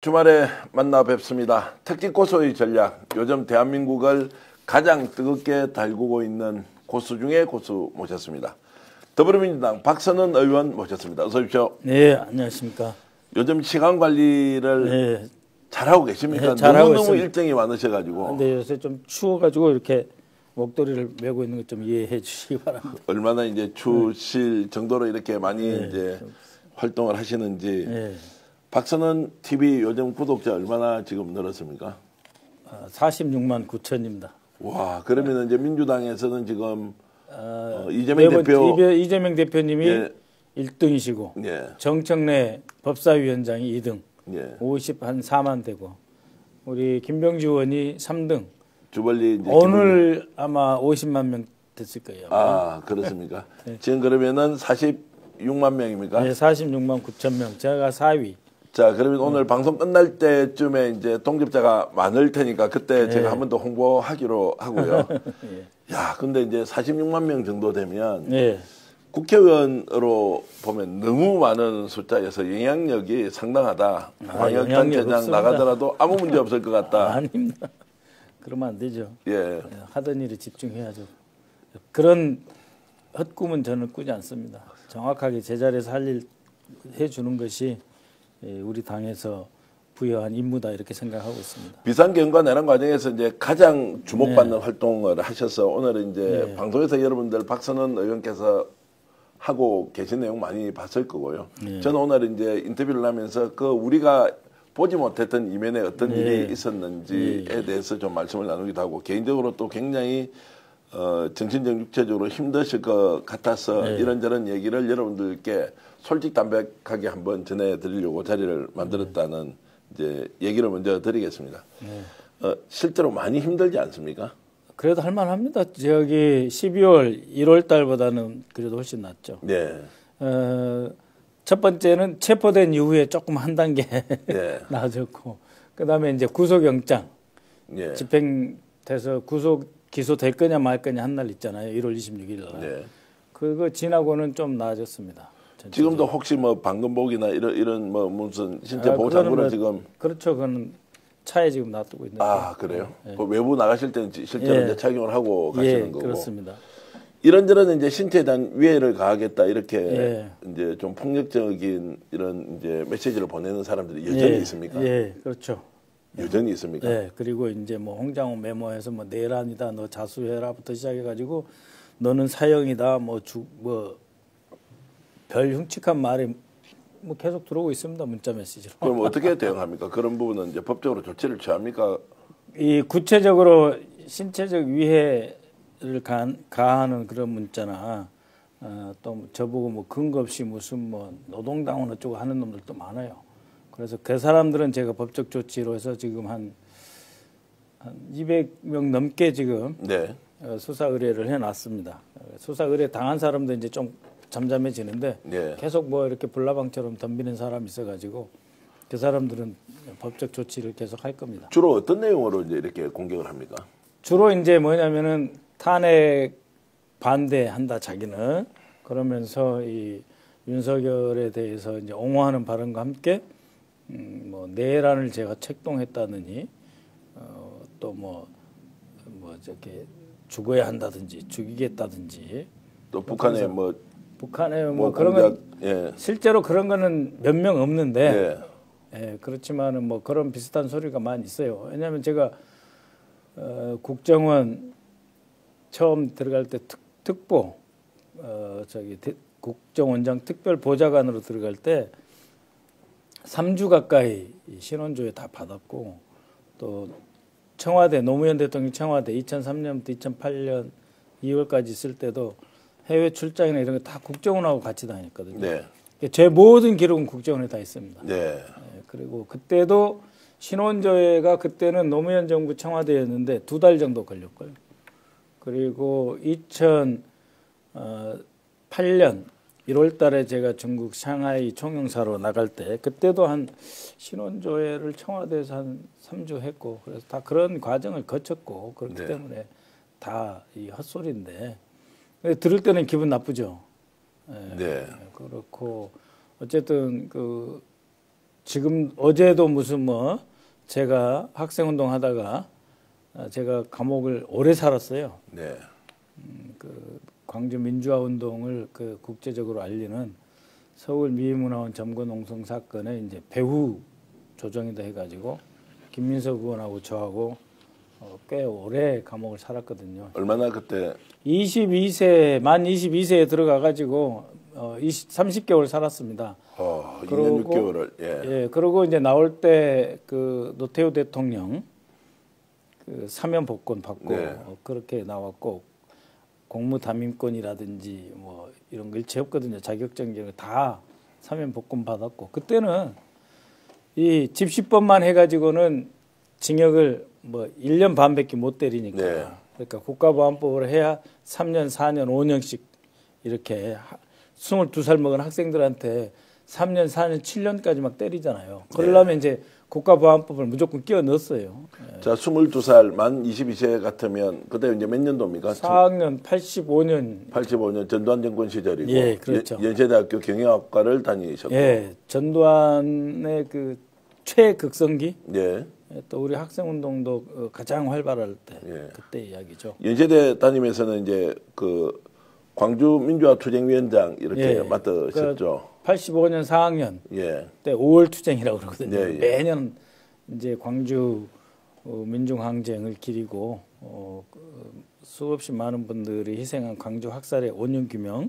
주말에 만나 뵙습니다. 특집 고소의 전략. 요즘 대한민국을 가장 뜨겁게 달구고 있는 고수 중에 고수 모셨습니다. 더불어민주당 박선원 의원 모셨습니다. 어서 오십시오. 네, 안녕하십니까. 요즘 시간 관리를 잘하고 계십니까? 네, 잘하고 너무너무 있습니다. 일정이 많으셔가지고. 근데 요새 좀 추워가지고 이렇게 목도리를 메고 있는 것 좀 이해해 주시기 바랍니다. 얼마나 이제 추실 정도로 이렇게 많이 이제 활동을 하시는지. 네. 박선원 TV 요즘 구독자 얼마나 지금 늘었습니까? 46만 9천입니다. 와, 그러면 이제 민주당에서는 지금 이재명 대표 이재명 대표님이 예. 1등이시고 예. 정청래 법사위원장이 2등, 예. 54만 되고 우리 김병지 의원이 3등. 주벌리 이제 오늘 아마 50만 명 됐을 거예요. 아, 그렇습니까? 지금 그러면은 46만 명입니까? 네, 46만 9천 명. 제가 4위. 자, 그러면 오늘 방송 끝날 때쯤에 이제 동접자가 많을 테니까 그때 제가 한 번 더 홍보하기로 하고요. 야, 근데 이제 46만 명 정도 되면 국회의원으로 보면 너무 많은 숫자여서 영향력이 상당하다. 광역단체장 나가더라도 아무 문제 없을 것 같다. 아닙니다. 그러면 안 되죠. 예. 하던 일에 집중해야죠. 그런 헛꿈은 저는 꾸지 않습니다. 정확하게 제자리에서 할 일 해주는 것이 우리 당에서 부여한 임무다 이렇게 생각하고 있습니다. 비상경과 내란 과정에서 이제 가장 주목받는 활동을 하셔서 오늘은 이제 방송에서 여러분들 박선원 의원께서 하고 계신 내용 많이 봤을 거고요. 저는 오늘 이제 인터뷰를 하면서 그 우리가 보지 못했던 이면에 어떤 일이 있었는지에 대해서 좀 말씀을 나누기도 하고 개인적으로 또 굉장히 정신적 육체적으로 힘드실 것 같아서 이런저런 얘기를 여러분들께 솔직담백하게 한번 전해드리려고 자리를 만들었다는 이제 얘기를 먼저 드리겠습니다. 실제로 많이 힘들지 않습니까? 그래도 할만합니다. 저기 12월, 1월 달보다는 그래도 훨씬 낫죠. 네. 첫 번째는 체포된 이후에 조금 한 단계 나아졌고, 그 다음에 이제 구속영장 집행돼서 기소될 거냐 말 거냐 한 날 있잖아요. 1월 26일 날. 그거 지나고는 좀 나아졌습니다. 전체적으로. 지금도 혹시 뭐 방금복이나 이런 뭐 무슨 신체 보호 장구를 지금 그렇죠. 그거는 차에 지금 놔두고 있는데. 아, 그래요? 그 외부 나가실 때는 실제로 이제 착용을 하고 가시는 거고. 그렇습니다. 이런저런 이제 신체에 대한 위해를 가하겠다 이렇게 이제 좀 폭력적인 이런 이제 메시지를 보내는 사람들이 여전히 있습니까? 그렇죠. 여전히 있습니까? 그리고 이제 뭐 홍장호 메모해서 뭐 내란이다, 너 자수해라부터 시작해가지고 너는 사형이다, 별 흉측한 말이 뭐 계속 들어오고 있습니다. 문자 메시지로. 그럼 어떻게 대응합니까? 그런 부분은 이제 법적으로 조치를 취합니까? 이 구체적으로 신체적 위해를 가하는 그런 문자나 또 저보고 뭐 근거 없이 무슨 뭐 노동당원 어쩌고 하는 놈들도 많아요. 그래서 그 사람들은 제가 법적 조치로 해서 지금 한 200명 넘게 지금 수사 의뢰를 해놨습니다. 수사 의뢰 당한 사람도 이제 좀 잠잠해지는데 계속 뭐 이렇게 불나방처럼 덤비는 사람이 있어가지고 그 사람들은 법적 조치를 계속 할 겁니다. 주로 어떤 내용으로 이제 이렇게 공격을 합니까? 주로 이제 뭐냐면은 탄핵 반대한다 자기는. 그러면서 이 윤석열에 대해서 이제 옹호하는 발언과 함께 뭐 내란을 제가 책동했다느니 또 뭐 저렇게 죽어야 한다든지 죽이겠다든지 또 북한에 뭐 그런 건 실제로 그런 거는 몇 명 없는데 그렇지만은 뭐 그런 비슷한 소리가 많이 있어요. 왜냐하면 제가 국정원 처음 들어갈 때 특보 국정원장 특별보좌관으로 들어갈 때 3주 가까이 신원조회 다 받았고 또 청와대 노무현 대통령 청와대 2003년부터 2008년 2월까지 있을 때도 해외 출장이나 이런 거 다 국정원하고 같이 다녔거든요. 제 모든 기록은 국정원에 다 있습니다. 그리고 그때도 신원조회가 그때는 노무현 정부 청와대였는데 2달 정도 걸렸고요. 그리고 2008년 1월 달에 제가 중국 상하이 총영사로 나갈 때 그때도 한 신원조회를 청와대에서 한 3주 했고 그래서 다 그런 과정을 거쳤고 그렇기 때문에 다 이 헛소리인데 들을 때는 기분 나쁘죠. 그렇고 어쨌든 지금 어제도 무슨 뭐 제가 학생운동 하다가 제가 감옥을 오래 살았어요. 네. 그 광주 민주화 운동을 그 국제적으로 알리는 서울 미문화원 점거농성 사건에 이제 배후 조정이다 해가지고 김민석 의원하고 저하고 꽤 오래 감옥을 살았거든요. 얼마나 그때? 22세 만 22세에 들어가가지고 30개월 살았습니다. 2년 6개월을. 예. 그리고 이제 나올 때 그 노태우 대통령 그 사면 복권 받고 네. 그렇게 나왔고 공무 담임권이라든지 뭐 이런 거 일체 없거든요. 자격증 다 사면 복권 받았고 그때는 이 집시법만 해가지고는 징역을 뭐 1년 반밖에 못 때리니까 네. 그러니까 국가보안법을 해야 3년, 4년, 5년씩 이렇게 22살 먹은 학생들한테 3년, 4년, 7년까지 막 때리잖아요. 그러려면 이제 국가보안법을 무조건 끼워 넣었어요. 자, 22살 만 22세 같으면 그때 이제 몇 년도입니까? 4학년 85년. 85년 전두환 정권 시절이고. 예, 그렇죠. 연세대학교 경영학과를 다니셨고. 예, 전두환의 그 최극성기. 예. 또 우리 학생운동도 가장 활발할 때 그때 이야기죠. 연세대 다니면서는 이제 그 광주 민주화 투쟁위원장 이렇게 맡으셨죠. 85년 4학년 때 5월 투쟁이라고 그러거든요. 매년 이제 광주 민중항쟁을 기리고 수없이 많은 분들이 희생한 광주 학살의 원흉 규명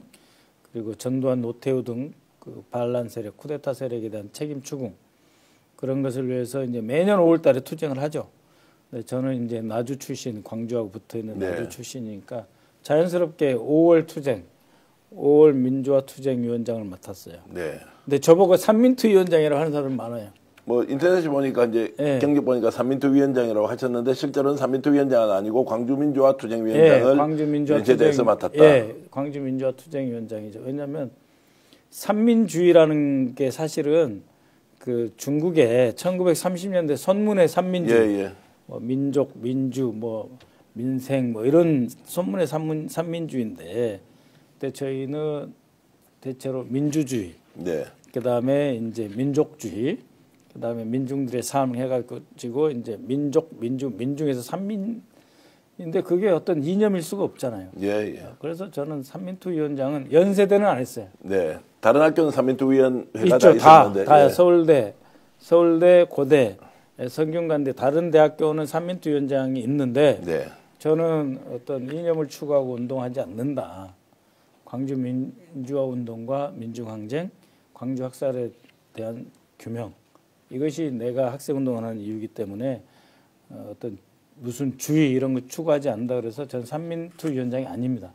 그리고 전두환, 노태우 등 그 반란 세력, 쿠데타 세력에 대한 책임 추궁 그런 것을 위해서 이제 매년 5월달에 투쟁을 하죠. 근데 저는 이제 나주 출신, 광주하고 붙어 있는 나주 출신이니까 자연스럽게 5월 투쟁, 5월 민주화 투쟁 위원장을 맡았어요. 네. 근데 저보고 삼민투 위원장이라고 하는 사람 많아요. 뭐 인터넷에 보니까 이제 경력 보니까 삼민투 위원장이라고 하셨는데 실제로는 삼민투 위원장은 아니고 광주 민주화 투쟁 위원장을 광주 민주화 연세대에서 맡았다. 광주 민주화 투쟁 위원장이죠. 왜냐하면 삼민주의라는 게 사실은 그 중국의 1930년대 선문의 삼민주의, 뭐 민족, 민주, 뭐 민생, 뭐 이런 선문의 삼민주의인데, 근데 저희는 대체로 민주주의, 그 다음에 이제 민족주의, 그 다음에 민중들의 삶을 해가지고 이제 민족, 민중에서 삼민인데 그게 어떤 이념일 수가 없잖아요. 그래서 저는 삼민투 위원장은 연세대는 안 했어요. 네. 다른 학교는 삼민투 위원회가 있죠. 다 있었는데. 다 서울대, 고대, 성균관대 다른 대학교는 삼민투 위원장이 있는데 저는 어떤 이념을 추구하고 운동하지 않는다. 광주 민주화 운동과 민중항쟁, 광주 학살에 대한 규명 이것이 내가 학생운동을 하는 이유이기 때문에 어떤 무슨 주의 이런 거 추구하지 않는다 그래서 전 삼민투 위원장이 아닙니다.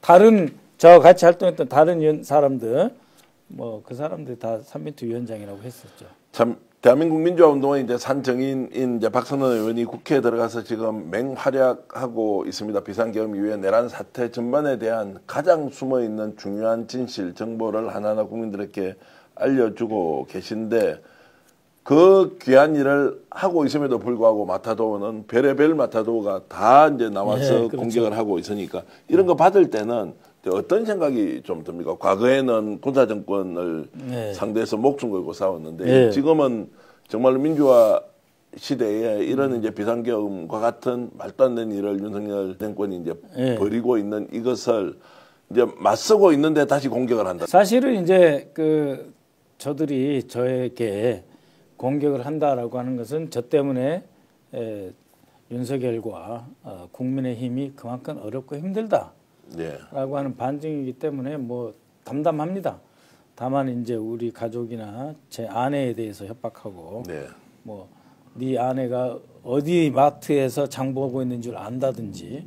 다른 저와 같이 활동했던 다른 사람들 뭐 그 사람들이 다 삼민투 위원장이라고 했었죠. 참 대한민국 민주화 운동은 이제 산정인인 이제 박선원 의원이 국회에 들어가서 지금 맹활약하고 있습니다. 비상계엄 이후에 내란 사태 전반에 대한 가장 숨어 있는 중요한 진실 정보를 하나하나 국민들에게 알려주고 계신데 그 귀한 일을 하고 있음에도 불구하고 마타도는 별의별 마타도가 다 이제 나와서 공격을 하고 있으니까 이런 거 받을 때는 어떤 생각이 좀 듭니까? 과거에는 군사정권을 상대해서 목숨 걸고 싸웠는데 지금은 정말로 민주화 시대에 이런 이제 비상계엄과 같은 말도 안 되는 일을 윤석열 정권이 이제 벌이고 있는 이것을 이제 맞서고 있는데 다시 공격을 한다. 사실은 이제 그 저들이 저에게 공격을 한다라고 하는 것은 저 때문에 윤석열과 국민의힘이 그만큼 어렵고 힘들다. 라고 하는 반증이기 때문에 뭐 담담합니다. 다만 이제 우리 가족이나 제 아내에 대해서 협박하고 뭐 네 아내가 어디 마트에서 장 보고 있는 줄 안다든지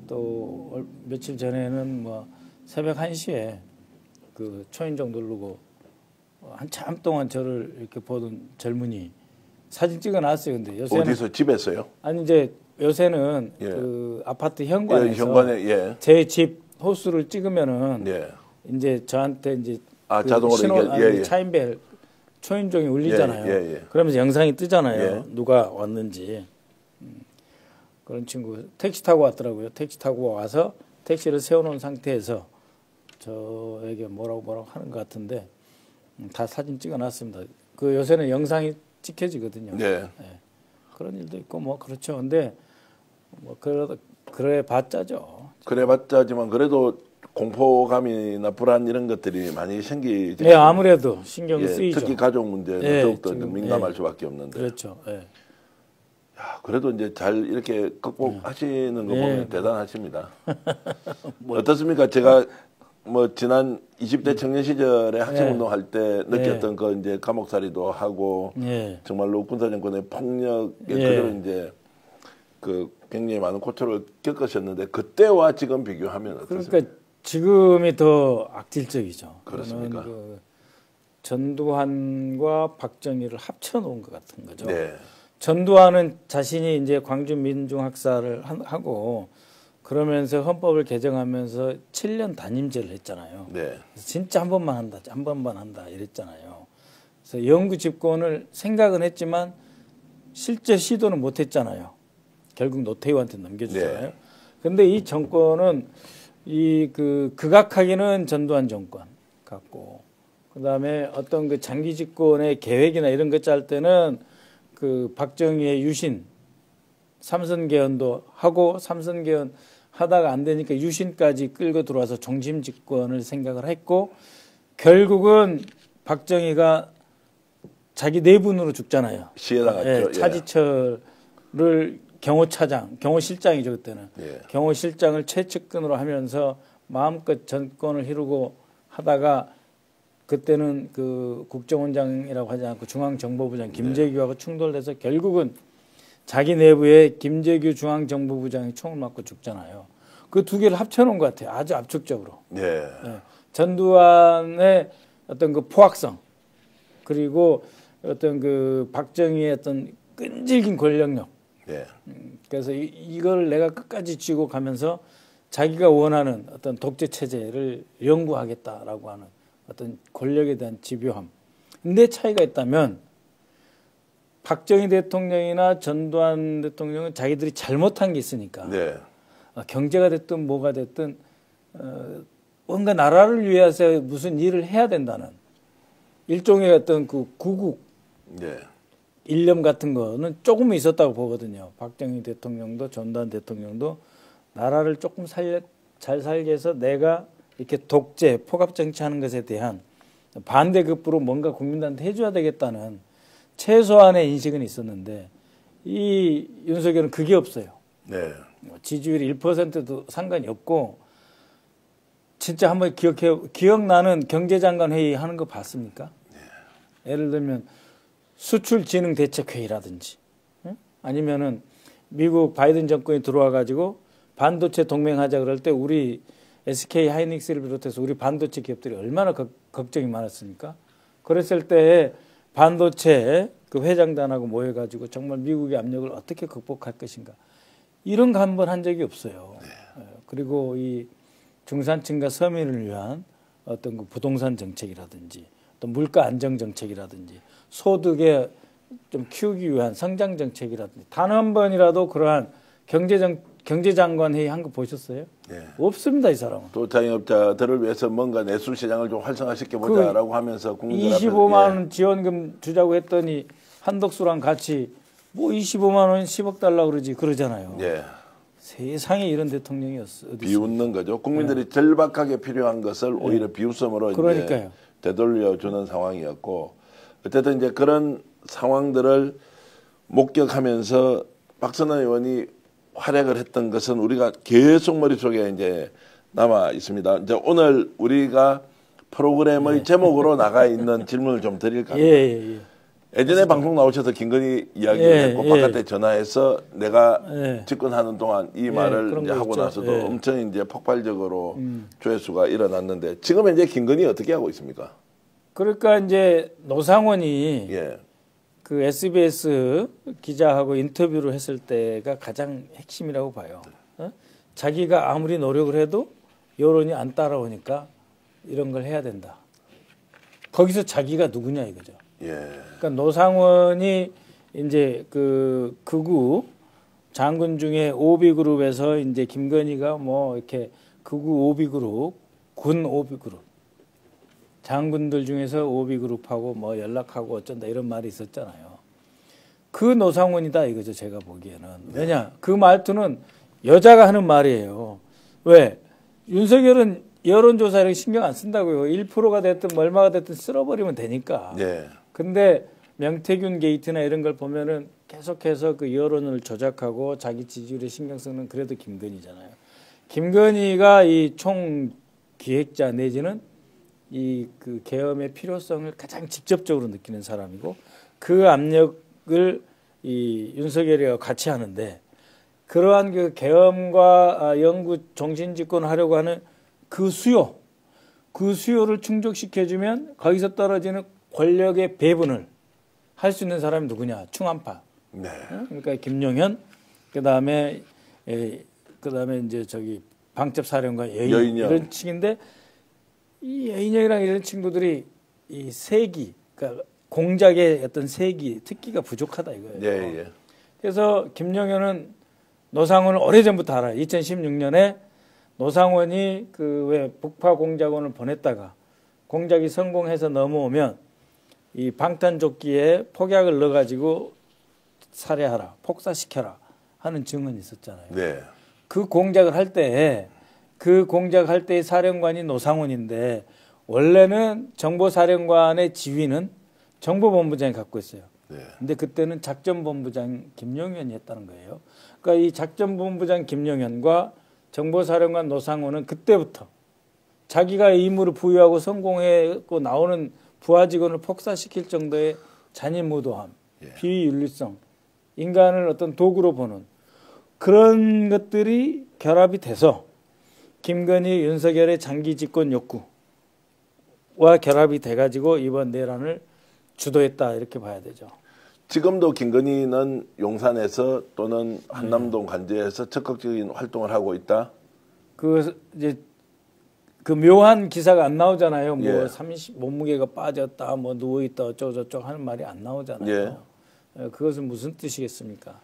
또 며칠 전에는 뭐 새벽 1시에 그 초인종 누르고 한참 동안 저를 이렇게 보던 젊은이 사진 찍어놨어요. 근데 요새는 어디서 집에서요? 아니 이제 요새는 그 아파트 현관에서 제 집 호수를 찍으면은 이제 저한테 이제 그 자동으로 신호 차인벨 초인종이 울리잖아요. 그러면서 영상이 뜨잖아요. 누가 왔는지. 그런 친구 택시 타고 왔더라고요. 택시 타고 와서 택시를 세워놓은 상태에서 저에게 뭐라고 하는 것 같은데 다 사진 찍어놨습니다. 그 요새는 영상이 찍혀지거든요. 네. 네. 그런 일도 있고 뭐 그렇죠. 근데 뭐 그래 봤자죠. 그래봤자지만 그래도 공포감이나 불안 이런 것들이 많이 생기죠. 네, 아무래도 신경이 쓰이죠. 특히 가족 문제는 예, 더욱더 지금, 민감할 예. 수밖에 없는데. 그렇죠. 예. 야, 그래도 이제 잘 이렇게 극복하시는 거 보면 대단하십니다. 어떻습니까? 제가 뭐 지난 20대 청년 시절에 학생 운동할 때 느꼈던 그 이제 감옥살이도 하고 정말로 군사정권의 폭력에 그대로 이제 그 굉장히 많은 고초를 겪으셨는데 그때와 지금 비교하면 어떻습니까? 그러니까 지금이 더 악질적이죠. 그렇습니까? 그 전두환과 박정희를 합쳐놓은 것 같은 거죠. 네. 전두환은 자신이 이제 광주 민중학살을 하고 그러면서 헌법을 개정하면서 7년 단임제를 했잖아요. 네. 진짜 한 번만 한다 이랬잖아요. 그래서 영구 집권을 생각은 했지만 실제 시도는 못 했잖아요. 결국 노태우한테 넘겨주잖아요. 그런데 이 정권은 극악하기는 전두환 정권 같고, 그 다음에 어떤 그 장기 집권의 계획이나 이런 거 짤 때는 그 박정희의 유신, 삼선 개헌도 하고 삼선 개헌 하다가 안 되니까 유신까지 끌고 들어와서 종심 집권을 생각을 했고, 결국은 박정희가 자기 내분으로 죽잖아요. 시해당했죠. 차지철을 경호실장이죠 그때는. 경호실장을 최측근으로 하면서 마음껏 정권을 이루고 하다가 그때는 그 국정원장이라고 하지 않고 중앙정보부장 김재규하고 충돌돼서 결국은 자기 내부에 김재규 중앙정보부장이 총을 맞고 죽잖아요. 그 두 개를 합쳐놓은 것 같아요. 아주 압축적으로. 전두환의 어떤 그 포악성 그리고 어떤 그 박정희의 어떤 끈질긴 권력력. 그래서 이걸 내가 끝까지 쥐고 가면서 자기가 원하는 어떤 독재 체제를 연구하겠다라고 하는 어떤 권력에 대한 집요함. 근데 차이가 있다면 박정희 대통령이나 전두환 대통령은 자기들이 잘못한 게 있으니까 경제가 됐든 뭐가 됐든 뭔가 나라를 위해서 무슨 일을 해야 된다는 일종의 어떤 그 구국 일념 같은 거는 조금 있었다고 보거든요. 박정희 대통령도 전두환 대통령도 나라를 조금 잘 살게 해서 내가 이렇게 독재, 포갑 정치하는 것에 대한 반대급부로 뭔가 국민들한테 해줘야 되겠다는 최소한의 인식은 있었는데 이 윤석열은 그게 없어요. 지지율이 1%도 상관이 없고 진짜 한번 기억나는 경제장관 회의 하는 거 봤습니까? 예를 들면 수출진흥대책회의라든지 아니면은 미국 바이든 정권이 들어와 가지고 반도체 동맹하자 그럴 때 우리 SK 하이닉스를 비롯해서 우리 반도체 기업들이 얼마나 걱정이 많았습니까? 그랬을 때 반도체 그 회장단하고 모여가지고 정말 미국의 압력을 어떻게 극복할 것인가 이런 거 한 번 한 적이 없어요. 그리고 이 중산층과 서민을 위한 어떤 그 부동산 정책이라든지 또 물가 안정 정책이라든지 소득에 좀 키우기 위한 성장 정책이라든지 단 한 번이라도 그러한 경제장관 회의 한 거 보셨어요? 없습니다, 이 사람은. 또 자영업자들을 위해서 뭔가 내수 시장을 좀 활성화시켜보자라고 하면서 국민들 25만 원 지원금 주자고 했더니 한덕수랑 같이 뭐 25만 원 10억 달라고 그러잖아요. 세상에 이런 대통령이 어디 비웃는 거죠. 국민들이 절박하게 필요한 것을 오히려 비웃음으로 이제 되돌려주는 상황이었고 어쨌든 이제 그런 상황들을 목격하면서 박선원 의원이 활약을 했던 것은 우리가 계속 머릿속에 이제 남아 있습니다. 이제 오늘 우리가 프로그램의 제목으로 나가 있는 질문을 좀 드릴까 합니다. 예전에 방송 나오셔서 김건희 이야기를 했고 바깥에 전화해서 내가 집권하는 동안 이 말을 이제 하고 나서도 엄청 이제 폭발적으로 조회수가 일어났는데 지금 이제 김건희 어떻게 하고 있습니까? 그러니까 이제 노상원이 그 SBS 기자하고 인터뷰를 했을 때가 가장 핵심이라고 봐요. 자기가 아무리 노력을 해도 여론이 안 따라오니까 이런 걸 해야 된다. 거기서 자기가 누구냐 이거죠. 그러니까 노상원이 이제 그 극우 장군 중에 오비그룹에서 이제 김건희가 뭐 이렇게 극우 오비그룹, 군 오비그룹 장군들 중에서 오비그룹하고 뭐 연락하고 어쩐다 이런 말이 있었잖아요. 그 노상원이다 이거죠. 제가 보기에는. 왜냐? 그 말투는 여자가 하는 말이에요. 왜? 윤석열은 여론조사 이렇게 신경 안 쓴다고요. 1%가 됐든 얼마가 됐든 쓸어버리면 되니까. 네. 근데 명태균 게이트나 이런 걸 보면은 계속해서 그 여론을 조작하고 자기 지지율에 신경 쓰는 그래도 김건희잖아요. 김건희가 이 총 기획자 내지는 이 그 계엄의 필요성을 가장 직접적으로 느끼는 사람이고 그 압력을 이 윤석열이와 같이 하는데 그러한 그 계엄과 영구 정신 집권하려고 하는 그 수요를 충족시켜주면 거기서 떨어지는 권력의 배분을 할 수 있는 사람이 누구냐? 충암파. 네. 그러니까 김용현, 그다음에 이제 저기 방첩사령관 여인영 이런 층인데 이 여인영이랑 이런 친구들이 이 세기, 그러니까 공작의 어떤 세기, 특기가 부족하다 이거예요. 예, 예. 그래서 김용현은 노상원을 오래전부터 알아요. 2016년에 노상원이 그 왜 북파 공작원을 보냈다가 공작이 성공해서 넘어오면 이 방탄조끼에 폭약을 넣어가지고 살해하라, 폭사시켜라 하는 증언이 있었잖아요. 네. 그 공작을 할 때, 그 공작할 때의 사령관이 노상원인데 원래는 정보사령관의 지위는 정보본부장이 갖고 있어요. 네. 근데 그때는 작전본부장 김용현이 했다는 거예요. 그러니까 이 작전본부장 김용현과 정보사령관 노상원은 그때부터 자기가 임무를 부여하고 성공했고 나오는 부하 직원을 폭사시킬 정도의 잔인무도함, 예. 비윤리성, 인간을 어떤 도구로 보는 그런 것들이 결합이 돼서 김건희, 윤석열의 장기 집권 욕구와 결합이 돼가지고 이번 내란을 주도했다 이렇게 봐야 되죠. 지금도 김건희는 용산에서 또는 한남동 관제에서 적극적인 활동을 하고 있다. 그 이제 그 묘한 기사가 안 나오잖아요. 뭐 예. 30 몸무게가 빠졌다, 뭐 누워 있다, 어쩌고 저쩌고 하는 말이 안 나오잖아요. 예. 그것은 무슨 뜻이겠습니까?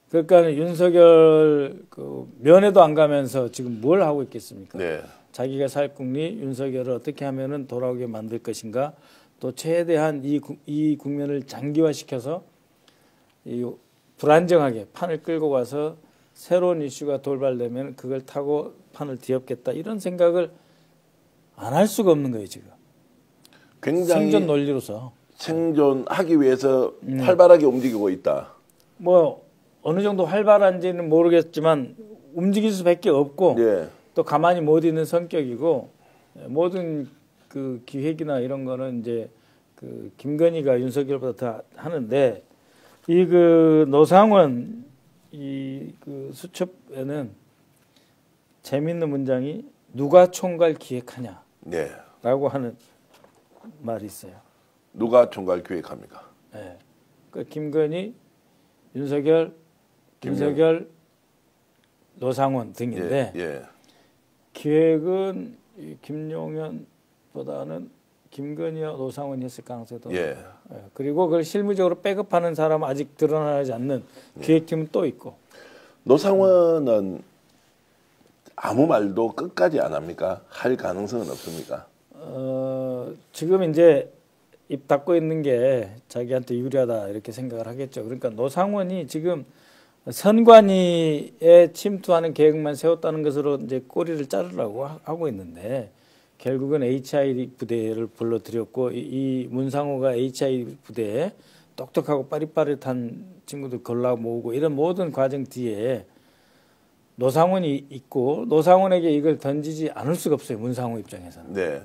그러니까 윤석열 그 면회도 안 가면서 지금 뭘 하고 있겠습니까? 네. 자기가 살 국리 윤석열을 어떻게 하면은 돌아오게 만들 것인가? 또 최대한 이 국면을 장기화시켜서 이 불안정하게 판을 끌고 가서 새로운 이슈가 돌발되면 그걸 타고 판을 뒤엎겠다 이런 생각을 안 할 수가 없는 거예요 지금. 굉장히 생존 논리로서 생존하기 위해서 활발하게 움직이고 있다. 뭐 어느 정도 활발한지는 모르겠지만 움직일 수밖에 없고 예. 또 가만히 못 있는 성격이고 모든 그 기획이나 이런 거는 이제 그 김건희가 윤석열보다 더 하는데 이 그 노상원 이 그 수첩에는 재밌는 문장이 누가 총괄 기획하냐라고 네. 하는 말이 있어요. 누가 총괄 기획합니까? 네. 그 김건희, 윤석열, 노상원 등인데 예. 예. 기획은 이 김용현보다는 김건희와 노상원이 했을 가능성이 더 예. 높아요. 예. 그리고 그걸 실무적으로 백업하는 사람은 아직 드러나지 않는 기획팀은 또 있고. 노상원은 아무 말도 끝까지 안 합니까? 할 가능성은 없습니까? 지금 이제 입 닫고 있는 게 자기한테 유리하다 이렇게 생각을 하겠죠. 그러니까 노상원이 지금 선관위에 침투하는 계획만 세웠다는 것으로 이제 꼬리를 자르려고 하고 있는데 결국은 HI 부대를 불러들였고 이 문상호가 HI 부대에 똑똑하고 빠릿빠릿한 친구들 골라 모으고 이런 모든 과정 뒤에 노상원이 있고 노상원에게 이걸 던지지 않을 수가 없어요. 문상호 입장에서는. 네.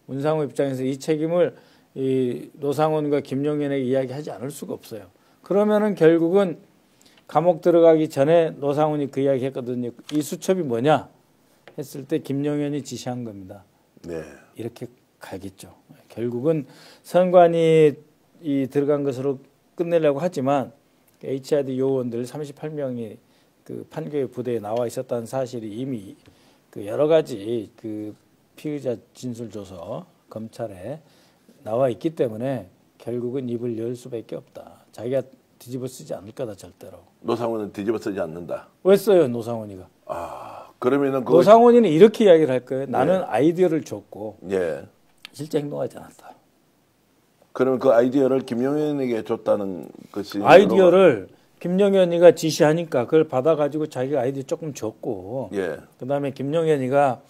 문상호 입장에서 이 책임을 이 노상원과 김용현에게 이야기하지 않을 수가 없어요. 그러면은 결국은 감옥 들어가기 전에 노상원이 그 이야기 했거든요. 이 수첩이 뭐냐 했을 때 김용현이 지시한 겁니다. 네. 이렇게 가겠죠. 결국은 선관위 이 들어간 것으로 끝내려고 하지만 HID 요원들 38명이 그 판교의 부대에 나와 있었다는 사실이 이미 그 여러 가지 그 피의자 진술 조서 검찰에 나와 있기 때문에 결국은 입을 열 수밖에 없다. 자기가 뒤집어 쓰지 않을 거다 절대로. 노상원은 뒤집어 쓰지 않는다. 왜 써요 노상원이가? 그러면은 노상원이는 이렇게 이야기를 할 거예요. 나는 예. 아이디어를 줬고 예. 실제 행동하지 않았다. 그러면 그 아이디어를 김용현에게 줬다는 것이 아이디어를 김용현이가 지시하니까 그걸 받아가지고 자기가 아이디어 조금 줬고, 예. 그다음에 김용현이가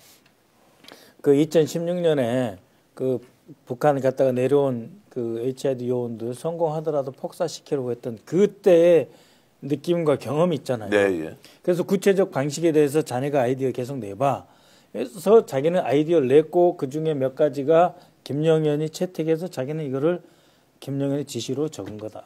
그 2016년에 그 북한을 갔다가 내려온 그 HID 요원들 성공하더라도 폭사시키려고 했던 그때의 느낌과 경험이 있잖아요. 네, 예. 그래서 구체적 방식에 대해서 자네가 아이디어 계속 내봐. 그래서 자기는 아이디어를 냈고 그 중에 몇 가지가 김용현이 채택해서 자기는 이거를 김용현의 지시로 적은 거다.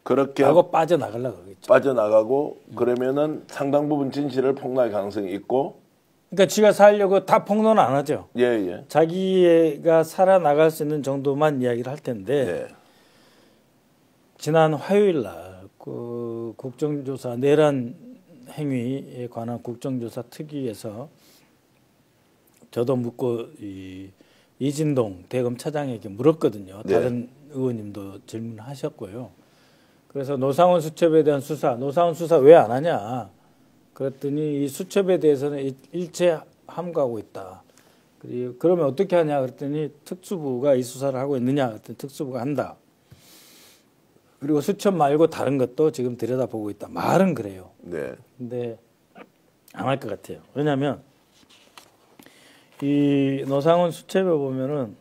그렇게 하고 빠져나가려고 그러겠죠. 빠져나가고 그러면은 상당 부분 진실을 폭로할 가능성이 있고. 그러니까 지가 살려고 다 폭로는 안 하죠. 예, 예. 자기가 살아나갈 수 있는 정도만 이야기를 할 텐데 예. 지난 화요일 날 그 국정조사 내란 행위에 관한 국정조사 특위에서 저도 묻고 이진동 대검 차장에게 물었거든요. 네. 다른 의원님도 질문하셨고요. 그래서 노상원 수첩에 대한 수사, 노상원 수사 왜 안 하냐? 그랬더니 이 수첩에 대해서는 일체 함구하고 있다. 그리고 그러면 어떻게 하냐? 그랬더니 특수부가 이 수사를 하고 있느냐? 그랬더니 특수부가 한다. 그리고 수첩 말고 다른 것도 지금 들여다보고 있다. 말은 그래요. 네. 근데 안 할 것 같아요. 왜냐하면 이 노상원 수첩에 보면은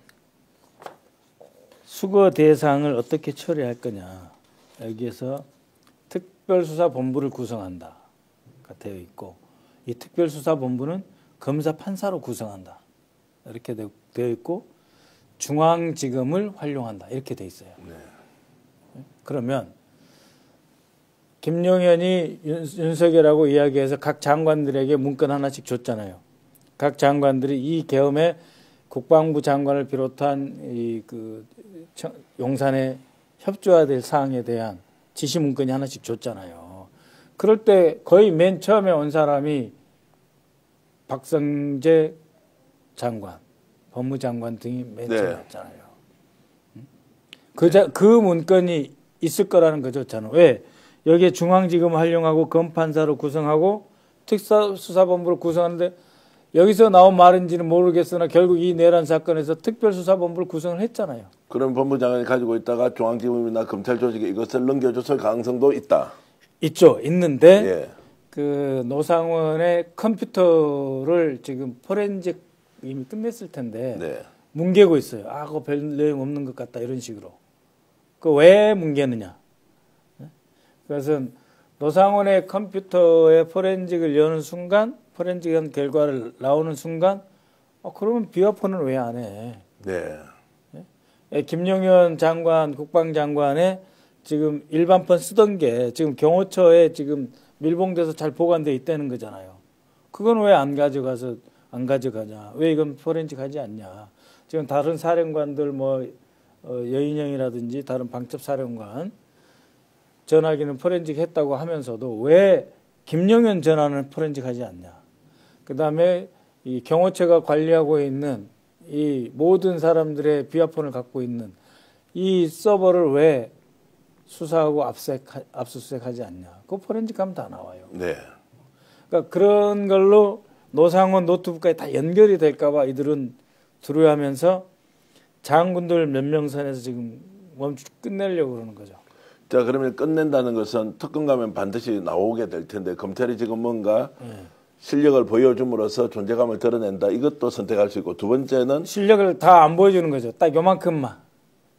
수거 대상을 어떻게 처리할 거냐. 여기에서 특별수사본부를 구성한다가 되어 있고 이 특별수사본부는 검사 판사로 구성한다. 이렇게 되어 있고 중앙지검을 활용한다. 이렇게 되어 있어요. 네. 그러면 김용현이 윤석열하고 이야기해서 각 장관들에게 문건 하나씩 줬잖아요. 각 장관들이 이 계엄에 국방부 장관을 비롯한 용산에 협조해야 될 사항에 대한 지시 문건이 하나씩 줬잖아요. 그럴 때 거의 맨 처음에 온 사람이 박성재 장관, 법무장관 등이 맨 처음에 왔잖아요. 그 문건이 있을 거라는 거죠, 저는. 왜? 여기에 중앙지검을 활용하고 검판사로 구성하고 특수사본부를 구성하는데 여기서 나온 말인지는 모르겠으나 결국 이 내란 사건에서 특별수사본부를 구성을 했잖아요. 그럼 법무장관이 가지고 있다가 중앙지검이나 검찰 조직에 이것을 넘겨줬을 가능성도 있다. 있죠. 있는데 예. 그 노상원의 컴퓨터를 지금 포렌식 이미 끝냈을 텐데 네. 뭉개고 있어요. 아, 그거 별 내용 없는 것 같다 이런 식으로. 그 왜 뭉개느냐? 그래서 노상원의 컴퓨터에 포렌식을 여는 순간, 포렌식한 결과를 나오는 순간, 그러면 비화폰은 왜 안 해? 네. 김용현 장관, 국방장관의 지금 일반폰 쓰던 게 지금 경호처에 지금 밀봉돼서 잘 보관돼 있다는 거잖아요. 그건 왜 안 가져가냐? 왜 이건 포렌식 하지 않냐? 지금 다른 사령관들 여인영이라든지 다른 방첩사령관 전화기는 포렌식 했다고 하면서도 왜 김용현 전화는 포렌식 하지 않냐? 그 다음에 이 경호처가 관리하고 있는 이 모든 사람들의 비화폰을 갖고 있는 이 서버를 왜 수사하고 압수수색하지 않냐? 그거 포렌식 하면 다 나와요. 네. 그러니까 그런 걸로 노상원 노트북까지 다 연결이 될까봐 이들은 두려워하면서 장군들 몇 명 선에서 지금 끝내려고 그러는 거죠. 자, 그러면 끝낸다는 것은 특검 가면 반드시 나오게 될 텐데 검찰이 지금 뭔가 실력을 보여줌으로써 존재감을 드러낸다. 이것도 선택할 수 있고 두 번째는 실력을 다 안 보여주는 거죠. 딱 요만큼만.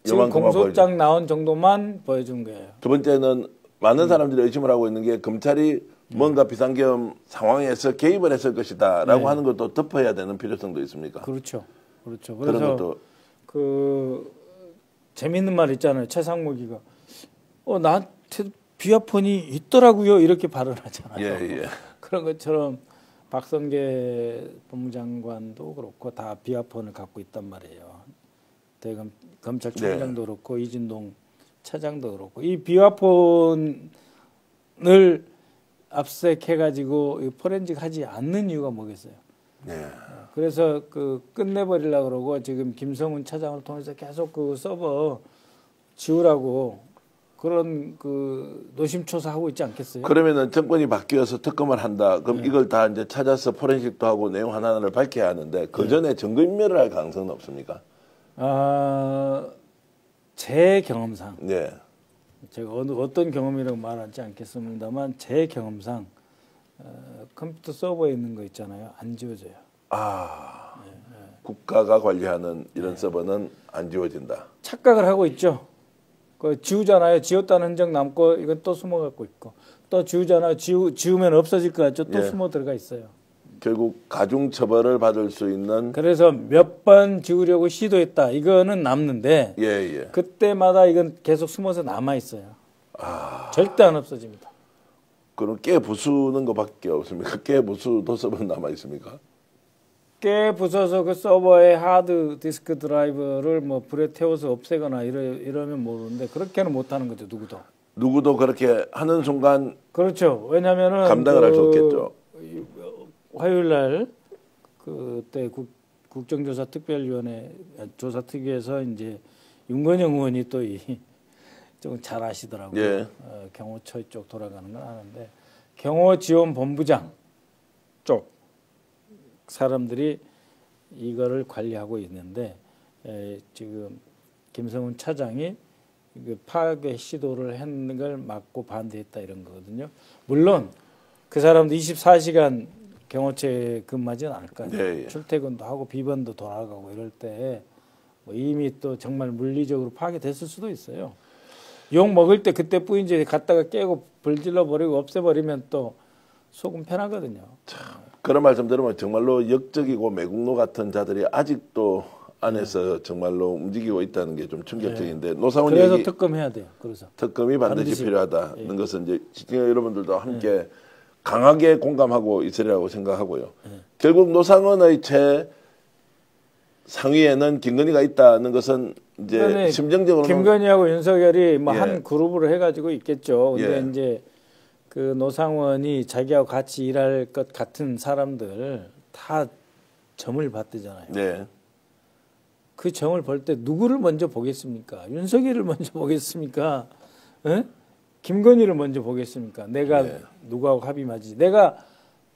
지금 공소장 나온 정도만 보여준 거예요. 두 번째는 많은 사람들이 의심을 하고 있는 게 검찰이 뭔가 비상계엄 상황에서 개입을 했을 것이다라고 하는 것도 덮어야 되는 필요성도 있습니까? 그렇죠. 그렇죠. 그런 그래서 것도 재밌는 말 있잖아요. 최상목이가 나한테 비화폰이 있더라고요. 이렇게 발언하잖아요. 예. 그런 것처럼 박성계 법무장관도 그렇고 다 비화폰을 갖고 있단 말이에요. 대검 검찰총장도 그렇고 이진동 차장도 그렇고 이 비화폰을 압수해가지고 포렌식 하지 않는 이유가 뭐겠어요? 네. 그래서 끝내버리려고 그러고 지금 김성훈 차장을 통해서 계속 그 서버 지우라고 그런 그 노심초사하고 있지 않겠어요? 그러면은 정권이 바뀌어서 특검을 한다. 그럼 이걸 다 이제 찾아서 포렌식도 하고 내용 하나하나를 밝혀야 하는데 그 전에 증거인멸을 할 가능성은 없습니까? 제 경험상, 네. 제가 어떤 경험이라고 말하지 않겠습니다만 제 경험상 컴퓨터 서버에 있는 거 있잖아요. 안 지워져요. 국가가 관리하는 이런 서버는 안 지워진다. 착각을 하고 있죠. 그 지우잖아요. 지웠다는 흔적 남고 이건 또 숨어갖고 있고 또 지우잖아요. 지우면 없어질 것 같죠. 또 숨어 들어가 있어요. 결국 가중 처벌을 받을 수 있는. 그래서 몇 번 지우려고 시도했다. 이거는 남는데 예. 그때마다 이건 계속 숨어서 남아 있어요. 절대 안 없어집니다. 그럼 깨 부수는 것밖에 없습니까? 깨 부수도 서버 남아 있습니까? 깨 부숴서 그 서버의 하드 디스크 드라이브를 뭐 불에 태워서 없애거나 이러면 모르는데 그렇게는 못하는 거죠. 누구도 그렇게 하는 순간. 그렇죠. 왜냐면은 감당을 할 수 없겠죠. 화요일 날 그때 국정조사 특별위원회 조사특위에서 이제 윤건영 의원이 또 좀 잘 아시더라고요. 예. 경호처 쪽 돌아가는 건 아는데 경호지원본부장 쪽 사람들이 이거를 관리하고 있는데 지금 김성훈 차장이 파괴 시도를 했는 걸 막고 반대했다 이런 거거든요. 물론 그 사람도 24시간 경호처에 근무하지는 않을 거 아니에요. 예. 출퇴근도 하고 비번도 돌아가고 이럴 때 뭐 이미 또 정말 물리적으로 파괴됐을 수도 있어요. 욕 먹을 때 그때 뿌인지 갖다가 깨고 불질러 버리고 없애버리면 또 속은 편하거든요. 그런 말씀 들으면 정말로 역적이고 매국노 같은 자들이 아직도 안에서 정말로 움직이고 있다는 게 좀 충격적인데 노상훈 그래서 특검해야 돼요. 그래서 특검이 반드시 필요하다는 것은 이제 시청자 여러분들도 함께 강하게 공감하고 있으리라고 생각하고요. 결국 노상훈의 상위에는 김건희가 있다는 것은 이제 심정적으로 김건희하고 윤석열이 뭐 한 그룹으로 해가지고 있겠죠. 근데 이제 그 노상원이 자기하고 같이 일할 것 같은 사람들 다 점을 받대잖아요. 네. 그 점을 볼 때 누구를 먼저 보겠습니까? 윤석열을 먼저 보겠습니까? 김건희를 먼저 보겠습니까? 내가 누구하고 합이 맞지? 내가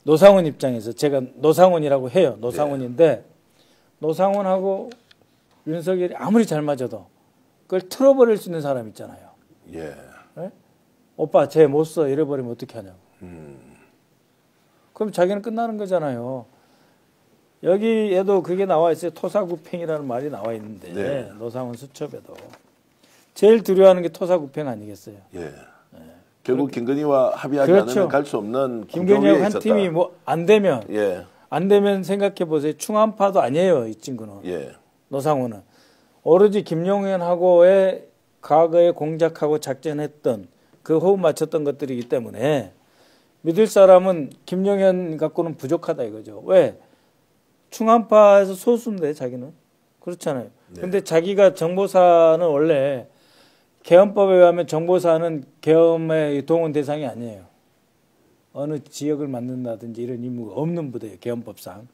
노상원 입장에서 제가 노상원이라고 해요. 노상원인데 노상원하고 윤석열이 아무리 잘 맞아도 그걸 틀어버릴 수 있는 사람 있잖아요. 예. 오빠 쟤 못 써 이래버리면 어떻게 하냐고. 그럼 자기는 끝나는 거잖아요. 여기에도 그게 나와 있어요. 토사구팽이라는 말이 나와 있는데 노상원 수첩에도 제일 두려워하는 게 토사구팽 아니겠어요. 결국 김건희와 합의하지 않으면 갈 수 없는 김건희하고 한 팀이 뭐 안 되면 안 되면 생각해 보세요. 충암파도 아니에요. 이 친구는. 노상원은 오로지 김용현하고의 과거에 공작하고 작전했던 그 호흡 맞췄던 것들이기 때문에 믿을 사람은 김용현 갖고는 부족하다 이거죠. 왜? 충암파에서 소수인데 자기는. 그렇잖아요. 근데 자기가 정보사는 원래 계엄법에 의하면 정보사는 계엄의 동원 대상이 아니에요. 어느 지역을 만든다든지 이런 의무가 없는 부대예요. 계엄법상.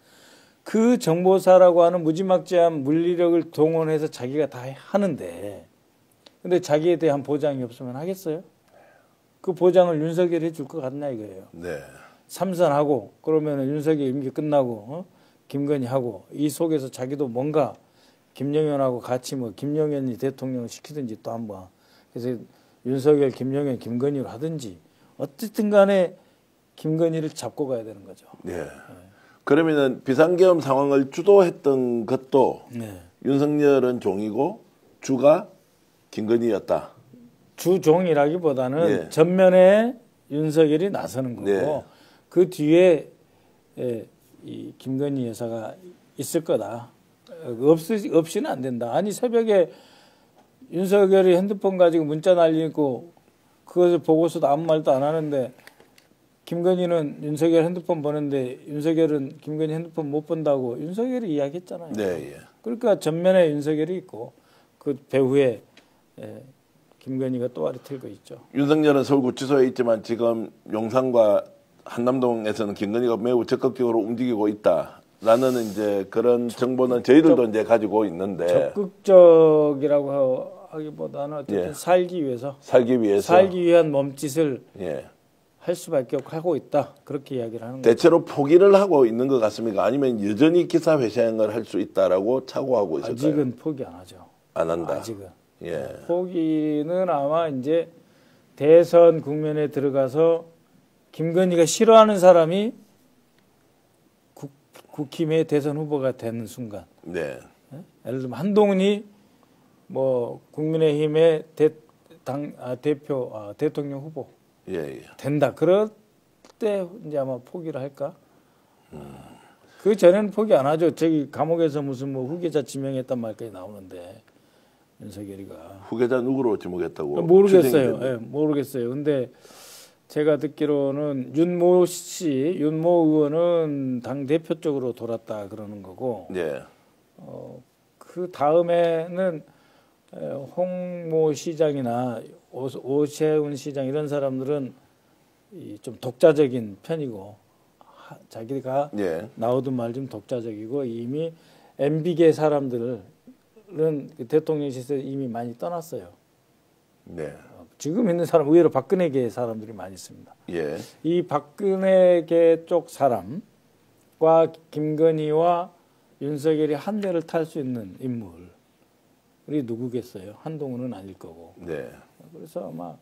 그 정보사라고 하는 무지막지한 물리력을 동원해서 자기가 다 하는데 근데 자기에 대한 보장이 없으면 하겠어요? 그 보장을 윤석열이 해줄 것 같나 이거예요. 삼선하고 그러면 윤석열 임기 끝나고 김건희하고 이 속에서 자기도 뭔가 김영현하고 같이 뭐 김영현이 대통령을 시키든지 또 한번 그래서 윤석열, 김영현, 김건희를 하든지 어쨌든 간에 김건희를 잡고 가야 되는 거죠. 그러면은 비상계엄 상황을 주도했던 것도 윤석열은 종이고 주가 김건희였다. 주종이라기보다는 전면에 윤석열이 나서는 거고 그 뒤에 이 김건희 여사가 있을 거다. 없이는 안 된다. 아니 새벽에 윤석열이 핸드폰 가지고 문자 날리고 그것을 보고서도 아무 말도 안 하는데 김건희는 윤석열 핸드폰 보는데 윤석열은 김건희 핸드폰 못 본다고 윤석열이 이야기했잖아요. 그러니까 전면에 윤석열이 있고 그 배후에 김건희가 또아리 틀고 있죠. 윤석열은 서울구치소에 있지만 지금 용산과 한남동에서는 김건희가 매우 적극적으로 움직이고 있다라는 이제 그런 정보는 저희들도 이제 가지고 있는데 적극적이라고 하기보다는 어쨌든 살기 위해서 살기 위한 몸짓을 예. 할 수밖에 없고 하고 있다. 그렇게 이야기를 하는 거죠. 대체로 포기를 하고 있는 것 같습니까? 아니면 여전히 기사 회생을 할 수 있다라고 착오하고 있을까요? 아직은 포기 안 하죠. 안 한다. 아직은. 예. 포기는 아마 이제 대선 국면에 들어가서 김건희가 싫어하는 사람이 국힘의 대선 후보가 되는 순간. 네. 예를 들면 한동훈이 뭐 국민의힘의 대통령 후보 예. 된다. 그럴 때 이제 아마 포기를 할까? 그 전에는 포기 안 하죠. 저기 감옥에서 무슨 뭐 후계자 지명했단 말까지 나오는데 윤석열이가 후계자 누구로 지목했다고? 모르겠어요. 예, 모르겠어요. 근데 제가 듣기로는 윤모 의원은 당 대표 쪽으로 돌았다 그러는 거고. 예. 그 다음에는 홍모 시장이나 오세훈 시장 이런 사람들은 좀 독자적인 편이고 자기가 예. 나오든 말든 독자적이고 이미 MB계 사람들은 대통령실에서 이미 많이 떠났어요. 네. 지금 있는 사람 의외로 박근혜계 사람들이 많이 있습니다. 예. 이 박근혜계 쪽 사람과 김건희와 윤석열이 한 대를 탈 수 있는 인물이 누구겠어요? 한동훈은 아닐 거고. 네. 그래서 아마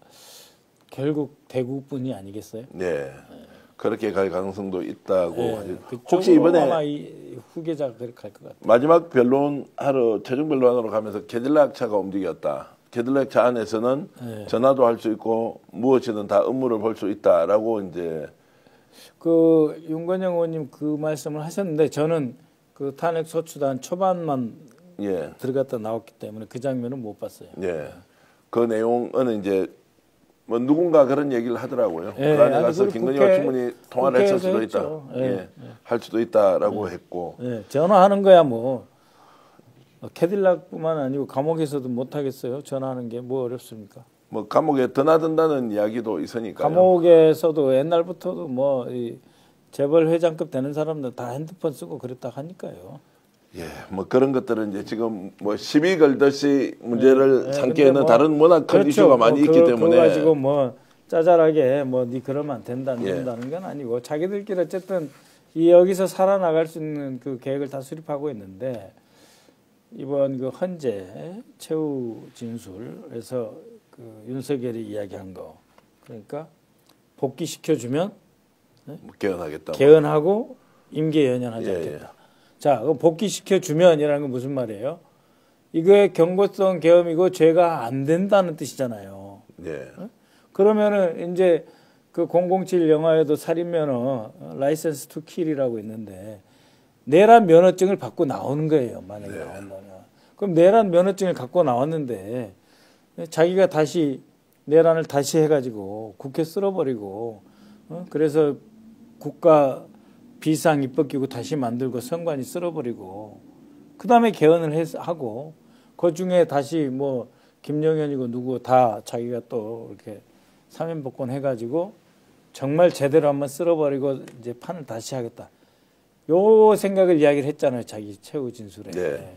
결국 대구뿐이 아니겠어요? 네. 그렇게 갈 가능성도 있다고. 네, 혹시 이번에 아마 이 후계자가 그렇게 갈 것 같아요. 마지막 변론하러 최종 변론하러 가면서 캐딜락 차가 움직였다. 캐딜락 차 안에서는 네. 전화도 할 수 있고 무엇이든 다 업무를 볼 수 있다라고 이제 그 윤건영 의원님 그 말씀을 하셨는데 저는 그 탄핵 소추단 초반만 예. 들어갔다 나왔기 때문에 그 장면은 못 봤어요. 예. 그 내용은 이제 뭐 누군가 그런 얘기를 하더라고요. 예. 그 안에 가서 김건희와 충분히 통화를 했을 수도 했죠. 있다. 예. 할 수도 있다라고 했고. 예. 전화하는 거야 뭐. 캐딜락뿐만 아니고 감옥에서도 못 하겠어요. 전화하는 게 뭐 어렵습니까? 뭐 감옥에 드나든다는 이야기도 있으니까요. 감옥에서도 옛날부터도 뭐 이 재벌 회장급 되는 사람들 다 핸드폰 쓰고 그랬다 하니까요. 예, 뭐 그런 것들은 이제 지금 뭐 시비 걸듯이 문제를 삼기에는 뭐, 다른 워낙 큰 그렇죠. 이슈가 많이 있기 때문에. 그거 가지고 뭐 짜잘하게 뭐 네 그러면 안 된다, 예. 된다는 건 아니고 자기들끼리 어쨌든 이 여기서 살아나갈 수 있는 그 계획을 다 수립하고 있는데 이번 그 헌재 최후 진술에서 그 윤석열이 이야기한 거 그러니까 복귀시켜주면 뭐 개헌하겠다. 개헌하고 임기 연연하지 예, 않겠다. 자, 그럼 복귀시켜주면이라는 건 무슨 말이에요? 이거의 경고성 계엄이고 죄가 안 된다는 뜻이잖아요. 예. 그러면은 이제 그 007 영화에도 살인면허 라이센스 투 킬이라고 있는데 내란 면허증을 받고 나오는 거예요. 만약에 나온다면. 그럼 내란 면허증을 갖고 나왔는데 자기가 다시 내란을 다시 해가지고 국회 쓸어버리고 그래서 국가 비상 입법기구 다시 만들고 선관위 쓸어버리고 그 다음에 개헌을 하고 그 중에 다시 뭐 김영현이고 누구 다 자기가 또 이렇게 사면복권 해가지고 정말 제대로 한번 쓸어버리고 이제 판을 다시 하겠다. 요 생각을 이야기를 했잖아요. 자기 최후 진술에. 네.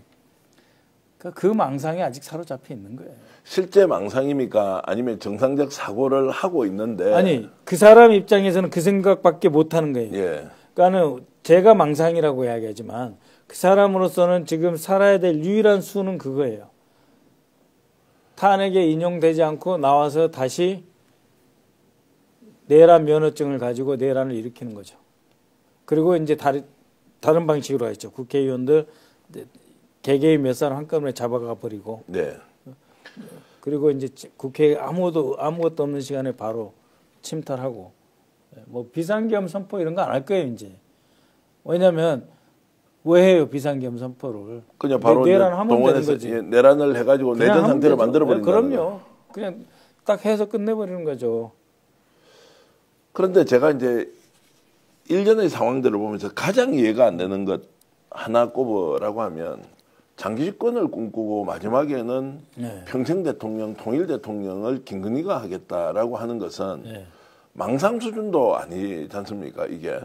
그러니까 그 망상이 아직 사로잡혀 있는 거예요. 실제 망상입니까? 아니면 정상적 사고를 하고 있는데. 아니 그 사람 입장에서는 그 생각밖에 못 하는 거예요. 예. 그러니까는 제가 망상이라고 이야기하지만 그 사람으로서는 지금 살아야 될 유일한 수는 그거예요. 탄핵에 인용되지 않고 나와서 다시 내란 면허증을 가지고 내란을 일으키는 거죠. 그리고 이제 다른 방식으로 했죠. 국회의원들 개개인 몇 사람 한꺼번에 잡아가 버리고. 네. 그리고 이제 국회에 아무것도 없는 시간에 바로 침탈하고. 뭐 비상계엄 선포 이런 거 안 할 거예요 이제. 왜냐하면 왜 해요 비상계엄 선포를? 그냥 바로 동원해서 내란을 해가지고 내전 상태를 만들어 버린다. 그럼요. 그냥 딱 해서 끝내버리는 거죠. 그런데 제가 이제 일련의 상황들을 보면서 가장 이해가 안 되는 것 하나 꼽으라고 하면 장기 집권을 꿈꾸고 마지막에는 평생 대통령, 통일 대통령을 김건희가 하겠다라고 하는 것은 망상 수준도 아니지 않습니까? 이게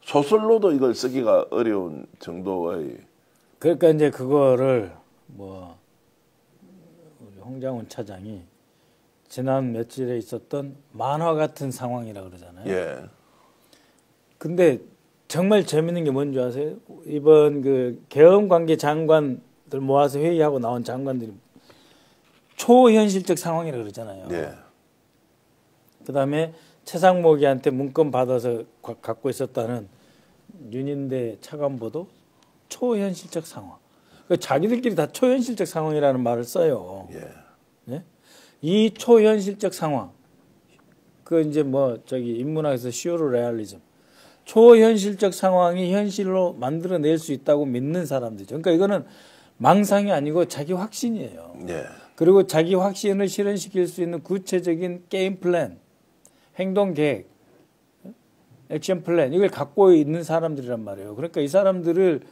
소설로도 이걸 쓰기가 어려운 정도의. 그러니까 이제 그거를 뭐 홍장훈 차장이 지난 며칠에 있었던 만화 같은 상황이라 그러잖아요. 예. 근데 정말 재밌는 게 뭔지 아세요? 이번 그 계엄관계 장관들 모아서 회의하고 나온 장관들이 초현실적 상황이라 그러잖아요. 예. 그다음에 최상목이한테 문건 받아서 갖고 있었다는 윤인대 차관보도 초현실적 상황. 그 자기들끼리 다 초현실적 상황이라는 말을 써요. 예. 네? 이 초현실적 상황, 그 이제 뭐 저기 인문학에서 슈어레알리즘, 초현실적 상황이 현실로 만들어낼 수 있다고 믿는 사람들이죠. 그러니까 이거는 망상이 아니고 자기 확신이에요. 예. 그리고 자기 확신을 실현시킬 수 있는 구체적인 게임 플랜, 행동 계획, 액션 플랜, 이걸 갖고 있는 사람들이란 말이에요. 그러니까 이 사람들을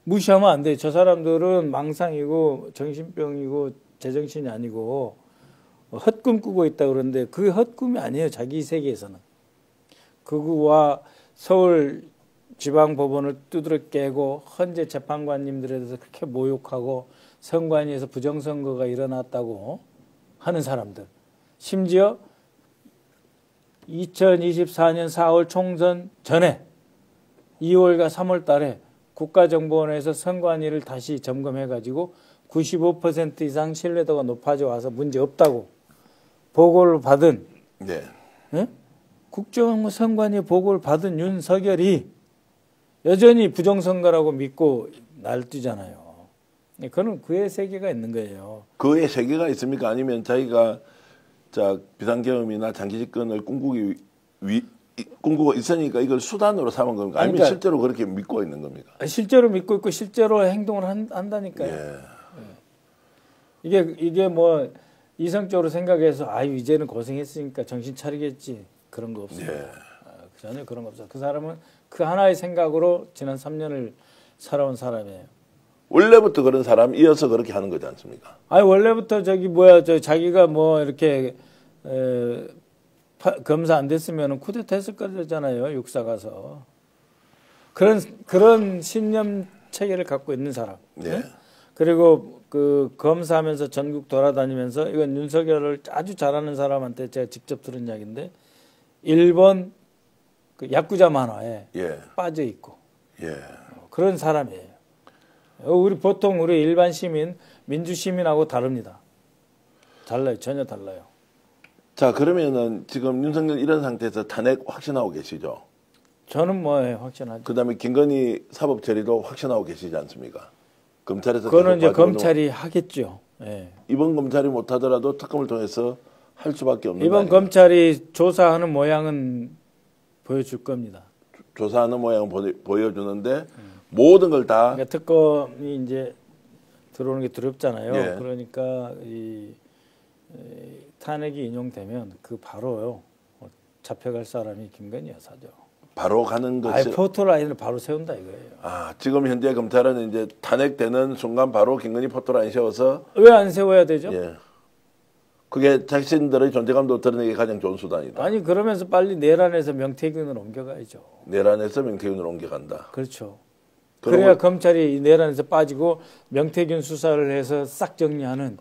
무시하면 안 돼요. 저 사람들은 망상이고 정신병이고 제정신이 아니고 헛꿈 꾸고 있다 그러는데 그게 헛꿈이 아니에요. 자기 세계에서는. 그거와 서울 지방법원을 두드려 깨고 헌재 재판관님들에 대해서 그렇게 모욕하고 선관위에서 부정선거가 일어났다고 하는 사람들. 심지어 2024년 4월 총선 전에 2월과 3월 달에 국가정보원에서 선관위를 다시 점검해가지고 95% 이상 신뢰도가 높아져 와서 문제 없다고 보고를 받은 네. 예? 국정선관위 보고를 받은 윤석열이 여전히 부정선거라고 믿고 날뛰잖아요. 그는 그의 세계가 있는 거예요. 그의 세계가 있습니까? 아니면 자기가 자 비상계엄이나 장기집권을 꿈꾸고 있으니까 이걸 수단으로 삼은 겁니까? 아니면 그러니까, 실제로 그렇게 믿고 있는 겁니까? 실제로 믿고 있고 실제로 행동을 한다니까요. 예. 이게 뭐 이성적으로 생각해서 아유 이제는 고생했으니까 정신 차리겠지 그런 거 없어요. 예. 전혀 그런 거 없어요. 그 사람은 그 하나의 생각으로 지난 3년을 살아온 사람이에요. 원래부터 그런 사람 이어서 그렇게 하는 거지 않습니까? 아니 원래부터 자기가 뭐 이렇게 검사 안 됐으면 쿠데타 했을 거잖아요. 육사 가서 그런 신념 체계를 갖고 있는 사람. 네. 네? 그리고 그 검사하면서 전국 돌아다니면서 이건 윤석열을 아주 잘하는 사람한테 제가 직접 들은 이야기인데 일본 그 야쿠자 만화에 예. 빠져 있고 예. 그런 사람이에요. 보통 우리 일반 시민, 민주 시민하고 다릅니다. 달라요. 전혀 달라요. 자, 그러면은 지금 윤석열 이런 상태에서 탄핵 확신하고 계시죠? 저는 뭐 확신하죠. 그다음에 김건희 사법 처리도 확신하고 계시지 않습니까? 검찰에서 그거는 이제 검찰이 하겠죠. 예. 이번 검찰이 못하더라도 특검을 통해서 할 수밖에 없는 이번 검찰이 조사하는 모양은 보여줄 겁니다. 조사하는 모양은 보여주는데 모든 걸 다 그러니까 특검이 이제 들어오는 게 두렵잖아요. 예. 그러니까 이 탄핵이 인용되면 그 바로요 잡혀갈 사람이 김건희 여사죠. 바로 가는 것이 포토라인을 바로 세운다 이거예요. 아, 지금 현재 검찰은 이제 탄핵되는 순간 바로 김건희 포토라인 세워서 왜 안 세워야 되죠? 예. 그게 자신들의 존재감도 드러내기 가장 좋은 수단이다. 아니 그러면서 빨리 내란에서 명태균을 옮겨가야죠. 내란에서 명태균으로 옮겨간다. 그렇죠. 그래야 검찰이 내란에서 빠지고 명태균 수사를 해서 싹 정리하는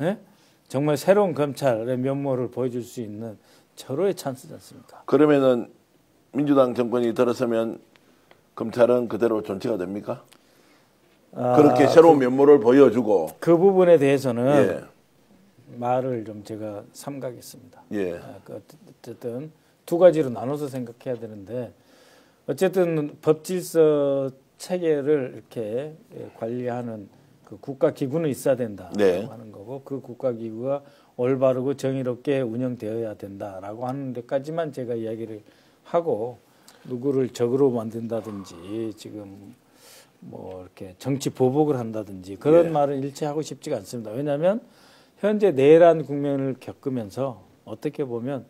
예? 정말 새로운 검찰의 면모를 보여줄 수 있는 절호의 찬스지 않습니까? 그러면은 민주당 정권이 들어서면 검찰은 그대로 존치가 됩니까? 그렇게 새로운 면모를 보여주고 그 부분에 대해서는 예. 말을 좀 제가 삼가겠습니다. 예. 어쨌든 두 가지로 나눠서 생각해야 되는데 어쨌든 법질서 체계를 이렇게 관리하는 그 국가기구는 있어야 된다라고 네. 하는 거고 그 국가기구가 올바르고 정의롭게 운영되어야 된다라고 하는 데까지만 제가 이야기를 하고 누구를 적으로 만든다든지 지금 뭐 이렇게 정치 보복을 한다든지 그런 네. 말은 일체 하고 싶지가 않습니다. 왜냐하면 현재 내란 국면을 겪으면서 어떻게 보면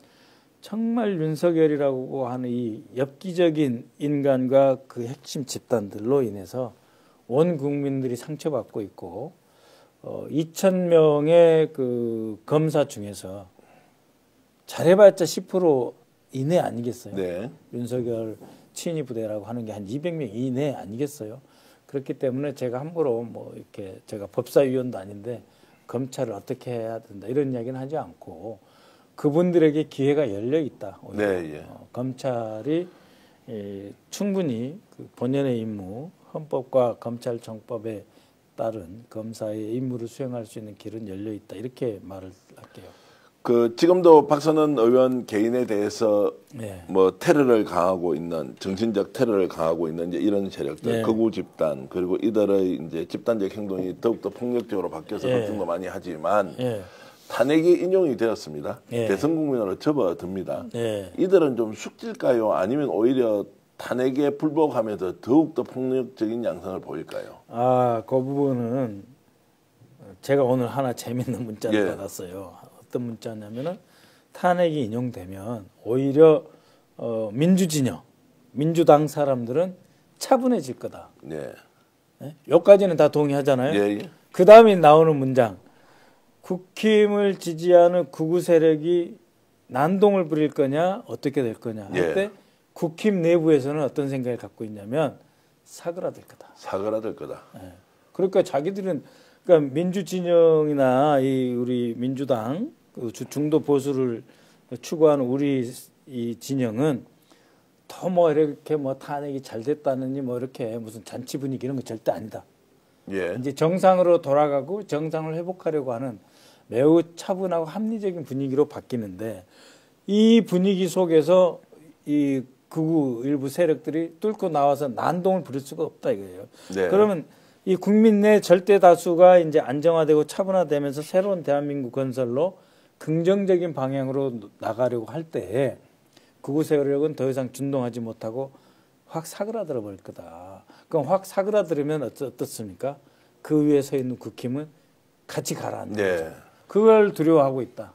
정말 윤석열이라고 하는 이 엽기적인 인간과 그 핵심 집단들로 인해서 온 국민들이 상처받고 있고 2,000명의 그 검사 중에서 잘해봤자 10% 이내 아니겠어요? 네. 윤석열 친위 부대라고 하는 게 한 200명 이내 아니겠어요? 그렇기 때문에 제가 함부로 뭐 이렇게 제가 법사위원도 아닌데 검찰을 어떻게 해야 된다 이런 이야기는 하지 않고 그분들에게 기회가 열려 있다. 네, 예. 검찰이 충분히 그 본연의 임무, 헌법과 검찰청법에 따른 검사의 임무를 수행할 수 있는 길은 열려 있다. 이렇게 말을 할게요. 그 지금도 박선원 의원 개인에 대해서 네. 뭐 테러를 강하고 있는 정신적 테러를 강하고 있는 이제 이런 세력들, 네. 극우 집단 그리고 이들의 이제 집단적 행동이 더욱더 폭력적으로 바뀌어서 네. 걱정도 많이 하지만 네. 탄핵이 인용이 되었습니다. 네. 대선 국민으로 접어듭니다. 네. 이들은 좀 숙질까요? 아니면 오히려 탄핵에 불복하면서 더욱더 폭력적인 양상을 보일까요? 아, 그 부분은 제가 오늘 하나 재밌는 문자를 예. 받았어요. 어떤 문자냐면은 탄핵이 인용되면 오히려 민주진영, 민주당 사람들은 차분해질 거다. 네. 네? 여기까지는 다 동의하잖아요. 예, 예. 그 다음에 나오는 문장. 국힘을 지지하는 극우 세력이 난동을 부릴 거냐 어떻게 될 거냐 할 때 예. 국힘 내부에서는 어떤 생각을 갖고 있냐면 사그라들 거다. 사그라들 거다. 네. 그러니까 자기들은 그러니까 민주진영이나 이 우리 민주당 그 중도 보수를 추구하는 우리 이 진영은 더 뭐 이렇게 뭐 탄핵이 잘 됐다느니 뭐 이렇게 무슨 잔치 분위기 이런 거 절대 아니다. 예. 이제 정상으로 돌아가고 정상을 회복하려고 하는 매우 차분하고 합리적인 분위기로 바뀌는데 이 분위기 속에서 이 극우 일부 세력들이 뚫고 나와서 난동을 부릴 수가 없다 이거예요. 네. 그러면 이 국민 내 절대 다수가 이제 안정화되고 차분화되면서 새로운 대한민국 건설로 긍정적인 방향으로 나가려고 할 때에 극우 세력은 더 이상 준동하지 못하고 확 사그라들어 버릴 거다. 그럼 확 사그라들으면 어떻습니까? 그 위에 서 있는 국힘은 같이 가라앉는 네. 거죠. 그걸 두려워하고 있다.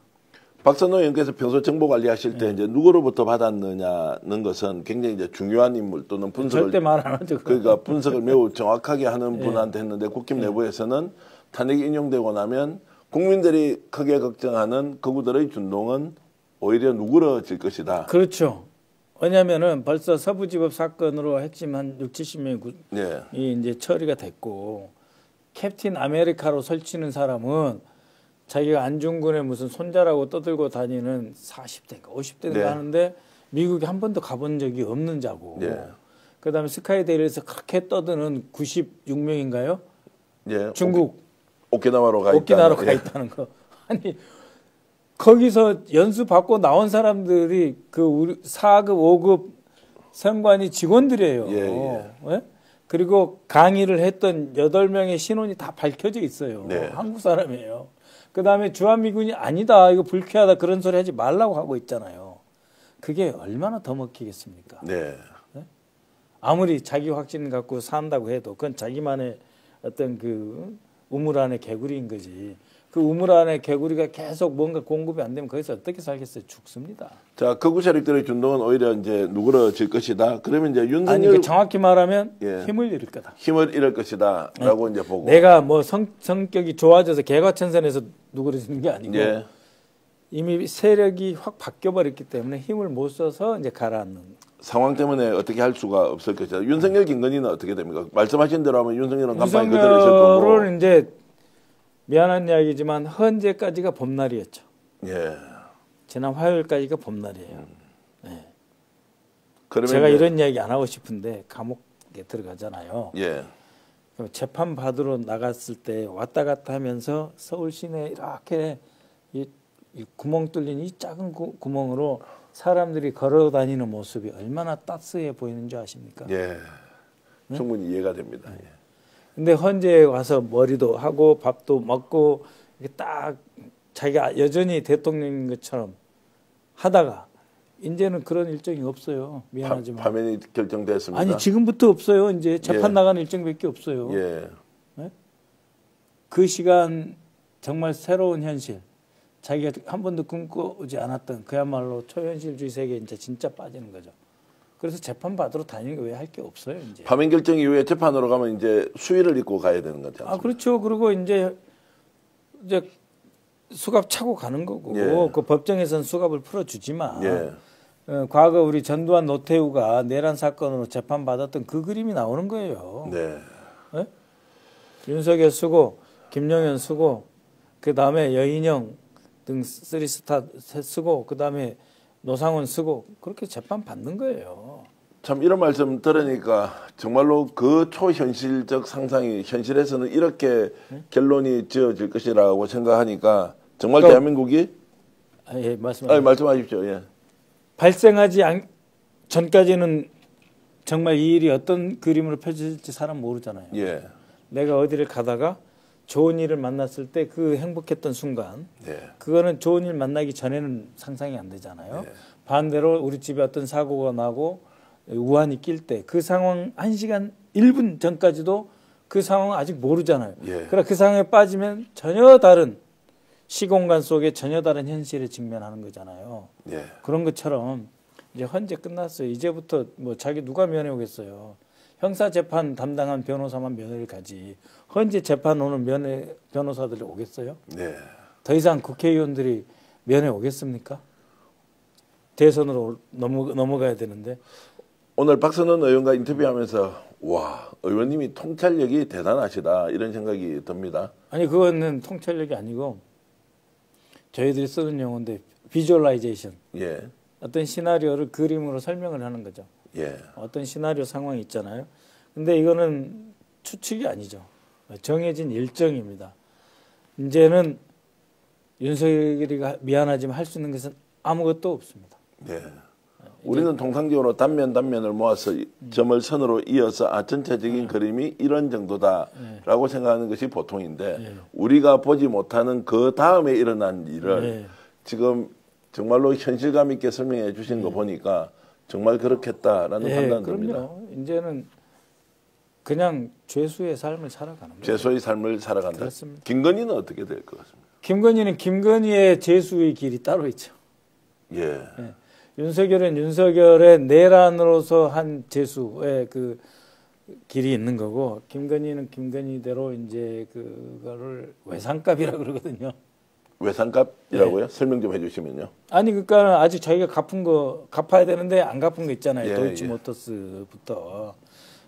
박선호 의원께서 평소 정보 관리하실 때 이제 누구로부터 받았느냐는 것은 굉장히 이제 중요한 인물 또는 분석을 절대 말 안 하죠. 그러니까 분석을 매우 정확하게 하는 분한테 했는데 국힘 내부에서는 탄핵이 인용되고 나면 국민들이 크게 걱정하는 극우들의 준동은 오히려 누그러질 것이다. 그렇죠. 왜냐하면은 벌써 서부지법 사건으로 핵심 한 60~70명이 네. 이제 처리가 됐고 캡틴 아메리카로 설치는 사람은 자기가 안중근의 무슨 손자라고 떠들고 다니는 40대인가 50대인가 네. 하는데 미국에 한 번도 가본 적이 없는 자고 네. 그다음에 스카이데일에서 그렇게 떠드는 96명인가요? 예. 중국 오키나와로 가 오키나와로 가 예. 있다는 거. 아니 거기서 연수 받고 나온 사람들이 그 우리 4급, 5급 선관위 직원들이에요. 예, 예? 그리고 강의를 했던 8명의 신원이 다 밝혀져 있어요. 네. 한국 사람이에요. 그다음에 주한미군이 아니다. 이거 불쾌하다. 그런 소리 하지 말라고 하고 있잖아요. 그게 얼마나 더 먹히겠습니까? 네. 아무리 자기 확신 갖고 산다고 해도 그건 자기만의 어떤 그 우물 안의 개구리인 거지. 그 우물 안에 개구리가 계속 뭔가 공급이 안 되면 거기서 어떻게 살겠어요? 죽습니다. 자, 극우 세력들의 준동은 오히려 이제 누그러질 것이다. 그러면 이제 아니, 윤석열 정확히 말하면 예. 힘을 잃을 거다. 힘을 잃을 것이다라고 이제 보고. 내가 뭐 성격이 좋아져서 개과천선해서 누그러지는 게 아니고 예. 이미 세력이 확 바뀌어버렸기 때문에 힘을 못 써서 이제 가라앉는. 상황 때문에 어떻게 할 수가 없을 것이다. 윤석열, 김건희는 어떻게 됩니까? 말씀하신 대로 하면 윤석열은 간판이 그대로 있을 거고. 윤석열은 이제 미안한 이야기지만 헌재까지가 봄날이었죠. 예. 지난 화요일까지가 봄날이에요. 네. 그러면 제가 이제, 이런 이야기 안 하고 싶은데 감옥에 들어가잖아요. 예. 그럼 재판 받으러 나갔을 때 왔다 갔다 하면서 서울 시내 이렇게 이 구멍 뚫린 이 작은 구멍으로 사람들이 걸어 다니는 모습이 얼마나 따스해 보이는 줄 아십니까? 예. 충분히 이해가 됩니다. 예. 근데 헌재에 와서 머리도 하고 밥도 먹고 이렇게 딱 자기가 여전히 대통령인 것처럼 하다가 이제는 그런 일정이 없어요. 미안하지만. 파면이 결정됐습니다. 아니 지금부터 없어요. 이제 재판 예. 나가는 일정밖에 없어요. 예. 네? 그 시간 정말 새로운 현실. 자기가 한 번도 꿈꾸지 않았던 그야말로 초현실주의 세계에 이제 진짜 빠지는 거죠. 그래서 재판 받으러 다니는 게 왜 할 게 없어요, 이제. 파면 결정 이후에 재판으로 가면 이제 수위를 입고 가야 되는 거죠. 아, 그렇죠. 그리고 이제 수갑 차고 가는 거고, 예. 그 법정에서는 수갑을 풀어주지만, 예. 과거 우리 전두환 노태우가 내란 사건으로 재판 받았던 그 그림이 나오는 거예요. 네. 네? 윤석열 수고, 김용현 수고, 그 다음에 여인영 등 3스타 쓰고 그 다음에 노상원 쓰고 그렇게 재판 받는 거예요. 참 이런 말씀 들으니까 정말로 그 초현실적 상상이 현실에서는 이렇게 결론이 지어질 것이라고 생각하니까 정말 대한민국이 예, 말씀하십시오. 예. 발생하지 전까지는 정말 이 일이 어떤 그림으로 펼쳐질지 사람 모르잖아요. 예. 내가 어디를 가다가 좋은 일을 만났을 때 그 행복했던 순간 예. 그거는 좋은 일 만나기 전에는 상상이 안 되잖아요. 예. 반대로 우리 집에 어떤 사고가 나고 우한이 낄 때 그 상황 1시간 1분 전까지도 그 상황은 아직 모르잖아요. 예. 그러나 그 상황에 빠지면 전혀 다른 시공간 속에 전혀 다른 현실에 직면하는 거잖아요. 예. 그런 것처럼 이제 헌재 끝났어요. 이제부터 뭐 자기 누가 면회 오겠어요. 형사 재판 담당한 변호사만 면회를 가지. 헌재 재판 오는 면회 변호사들이 오겠어요? 네. 더 이상 국회의원들이 면회 오겠습니까? 대선으로 넘어가야 되는데. 오늘 박선원 의원과 인터뷰하면서 와 의원님이 통찰력이 대단하시다 이런 생각이 듭니다. 아니 그거는 통찰력이 아니고 저희들이 쓰는 용어인데 비주얼라이제이션. 예. 어떤 시나리오를 그림으로 설명을 하는 거죠. 예. 어떤 시나리오 상황이 있잖아요. 근데 이거는 추측이 아니죠. 정해진 일정입니다. 이제는 윤석열이가 미안하지만 할 수 있는 것은 아무것도 없습니다. 예. 우리는 통상적으로 단면을 모아서 점을 선으로 이어서 전체적인 그림이 이런 정도다라고 생각하는 것이 보통인데 우리가 보지 못하는 그 다음에 일어난 일을 지금 정말로 현실감 있게 설명해 주신 거 보니까 정말 그렇겠다라는 판단 듭니다. 그럼요. 이제는 그냥 죄수의 삶을 살아가는 거예요. 죄수의 삶을 살아간다. 그렇습니다. 김건희는 어떻게 될 것 같습니까? 김건희는 김건희의 죄수의 길이 따로 있죠. 예. 윤석열은 윤석열의 내란으로서 한 죄수의 그 길이 있는 거고 김건희는 김건희대로 이제 그거를 외상값이라 그러거든요. 외상값이라고요? 설명 좀 해주시면요. 아니 그러니까 아직 자기가 갚은 거 갚아야 되는데 안 갚은 거 있잖아요. 도이치모터스부터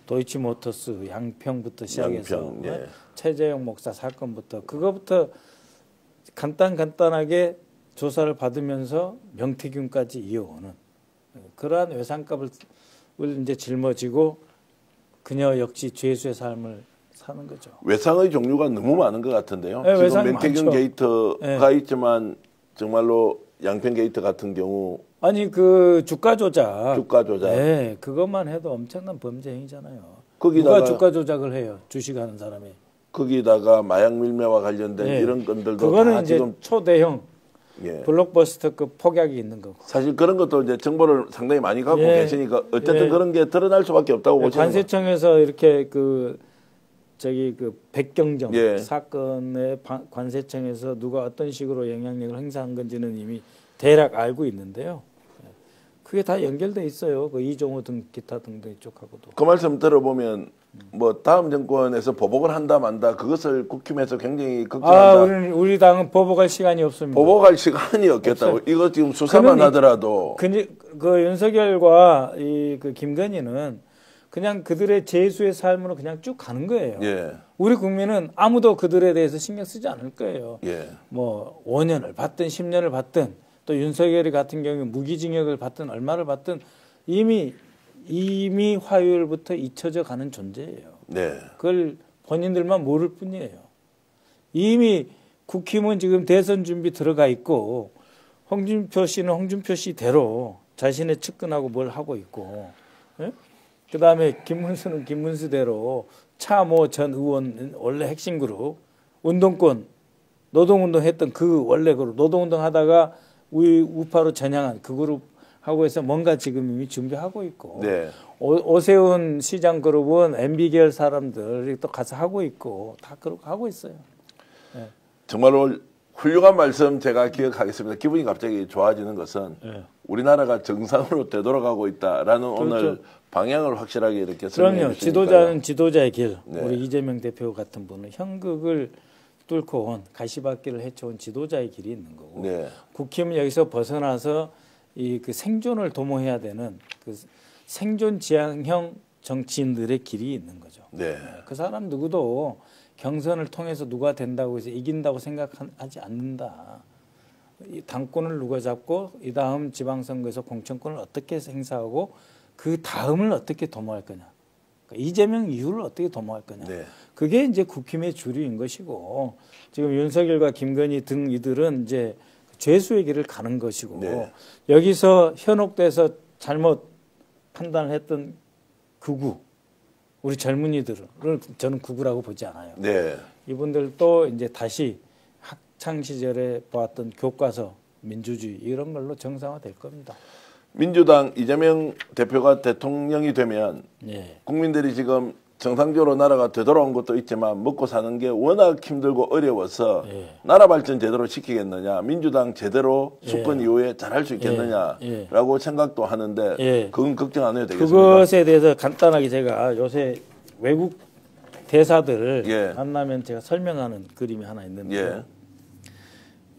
도이치모터스 양평부터 시작해서 최재형 목사 사건부터 그거부터 간단하게 조사를 받으면서 명태균까지 이어오는 그러한 외상값을 이제 짊어지고 그녀 역시 죄수의 삶을 사는 거죠. 외상의 종류가 너무 많은 것 같은데요. 네, 지금 명태균 게이트가 있지만 정말로 양평 게이트 같은 경우 아니 그 주가 조작. 네, 그것만 해도 엄청난 범죄 행위잖아요. 거기다가 누가 주가 조작을 해요? 주식하는 사람이. 거기다가 마약 밀매와 관련된 이런 건들도 그거는 다 이제 지금 초대형 블록버스터급 폭약이 있는 거고. 사실 그런 것도 이제 정보를 상당히 많이 갖고 계시니까 어쨌든 그런 게 드러날 수밖에 없다고 보시는 거예요. 관세청에서 이렇게 그 백경정 사건의 관세청에서 누가 어떤 식으로 영향력을 행사한 건지는 이미 대략 알고 있는데요. 그게 다 연결돼 있어요. 그 이종호 등 기타 등등 쪽하고도. 그 말씀 들어보면 뭐 다음 정권에서 보복을 한다 만다 그것을 국힘에서 굉장히 걱정한다. 우리 당은 보복할 시간이 없습니다. 보복할 시간이 없겠다고. 없어요. 이거 지금 수사만 하더라도. 그 윤석열과 그 김건희는 그냥 그들의 죄수의 삶으로 그냥 쭉 가는 거예요. 우리 국민은 아무도 그들에 대해서 신경 쓰지 않을 거예요. 뭐 5년을 받든 10년을 받든 또 윤석열이 같은 경우 무기징역을 받든 얼마를 받든 이미 화요일부터 잊혀져 가는 존재예요. 그걸 본인들만 모를 뿐이에요. 이미 국힘은 지금 대선 준비 들어가 있고 홍준표 씨는 홍준표 씨대로 자신의 측근하고 뭘 하고 있고 그다음에 김문수는 김문수대로 차모 전 의원 원래 핵심 그룹 운동권 노동운동 했던 그 원래 그룹 노동운동 하다가 우파로 전향한 그 그룹하고 해서 뭔가 지금 이미 준비하고 있고 오세훈 시장 그룹은 MB계열 사람들이 또 가서 하고 있고 다 그렇게 하고 있어요. 정말로 훌륭한 말씀 제가 기억하겠습니다. 기분이 갑자기 좋아지는 것은 우리나라가 정상으로 되돌아가고 있다라는 오늘 방향을 확실하게 이렇게 설명해 주시니까요. 지도자는 지도자의 길. 우리 이재명 대표 같은 분은 현극을 뚫고 온 가시밭길을 헤쳐온 지도자의 길이 있는 거고 국힘은 여기서 벗어나서 그 생존을 도모해야 되는 그 생존 지향형 정치인들의 길이 있는 거죠. 그 사람 누구도 경선을 통해서 누가 된다고 해서 이긴다고 생각하지 않는다. 이 당권을 누가 잡고 이 다음 지방선거에서 공천권을 어떻게 행사하고 그 다음을 어떻게 도모할 거냐. 그러니까 이재명 이후를 어떻게 도모할 거냐. 네. 그게 이제 국힘의 주류인 것이고 지금 윤석열과 김건희 등 이들은 이제 죄수의 길을 가는 것이고 네. 여기서 현혹돼서 잘못 판단을 했던 극우 우리 젊은이들을 저는 극우라고 보지 않아요. 네. 이분들도 이제 다시 학창 시절에 보았던 교과서 민주주의 이런 걸로 정상화될 겁니다. 민주당 이재명 대표가 대통령이 되면 예. 국민들이 지금 정상적으로 나라가 되돌아온 것도 있지만 먹고 사는 게 워낙 힘들고 어려워서 예. 나라 발전 제대로 시키겠느냐, 민주당 제대로 수권 예. 이후에 잘할 수 있겠느냐라고 생각도 하는데 예. 그건 걱정 안 해도 되겠습니다. 그것에 대해서 간단하게 제가 요새 외국 대사들 예. 만나면 제가 설명하는 그림이 하나 있는데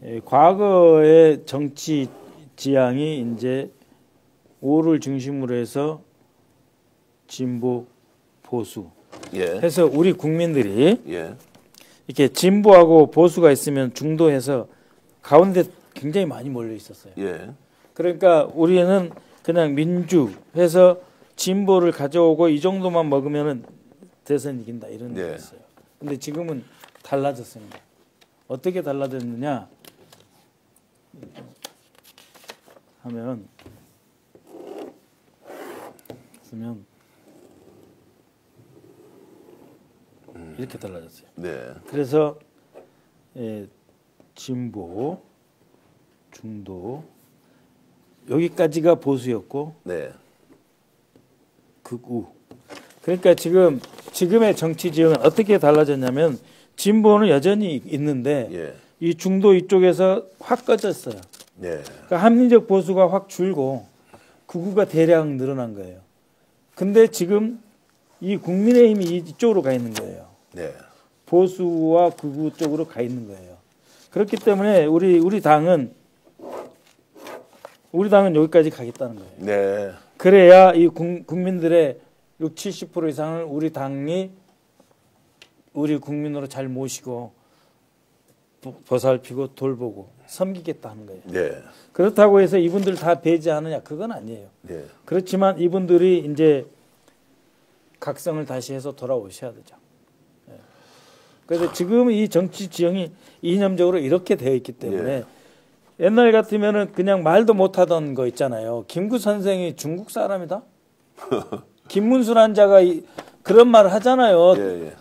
예. 과거의 정치 지향이 이제 우를 중심으로 해서 진보 보수 예. 해서 우리 국민들이 예. 이렇게 진보하고 보수가 있으면 중도해서 가운데 굉장히 많이 몰려 있었어요. 예. 그러니까 우리는 그냥 민주해서 진보를 가져오고 이 정도만 먹으면은 대선 이긴다 이런 예. 거였어요. 근데 지금은 달라졌습니다. 어떻게 달라졌느냐 하면 이렇게 달라졌어요. 네. 그래서 진보, 중도 여기까지가 보수였고 네. 극우. 그러니까 지금의 정치 지형은 어떻게 달라졌냐면 진보는 여전히 있는데 예. 이 중도 이쪽에서 확 꺼졌어요. 예. 그러니까 합리적 보수가 확 줄고 극우가 대량 늘어난 거예요. 근데 지금 이 국민의힘이 이쪽으로 가 있는 거예요. 네. 보수와 극우 쪽으로 가 있는 거예요. 그렇기 때문에 우리 당은 여기까지 가겠다는 거예요. 네. 그래야 이 국민들의 60, 70% 이상을 우리 당이 우리 국민으로 잘 모시고 보살피고 돌보고 섬기겠다 하는 거예요. 네. 그렇다고 해서 이분들 다 배제하느냐? 그건 아니에요. 네. 그렇지만 이분들이 이제 각성을 다시 해서 돌아오셔야 되죠. 그래서 지금 이 정치 지형이 이념적으로 이렇게 되어 있기 때문에 옛날 같으면은 그냥 말도 못하던 거 있잖아요. 김구 선생이 중국 사람이다? 김문수란 자가 그런 말을 하잖아요. 예. 예.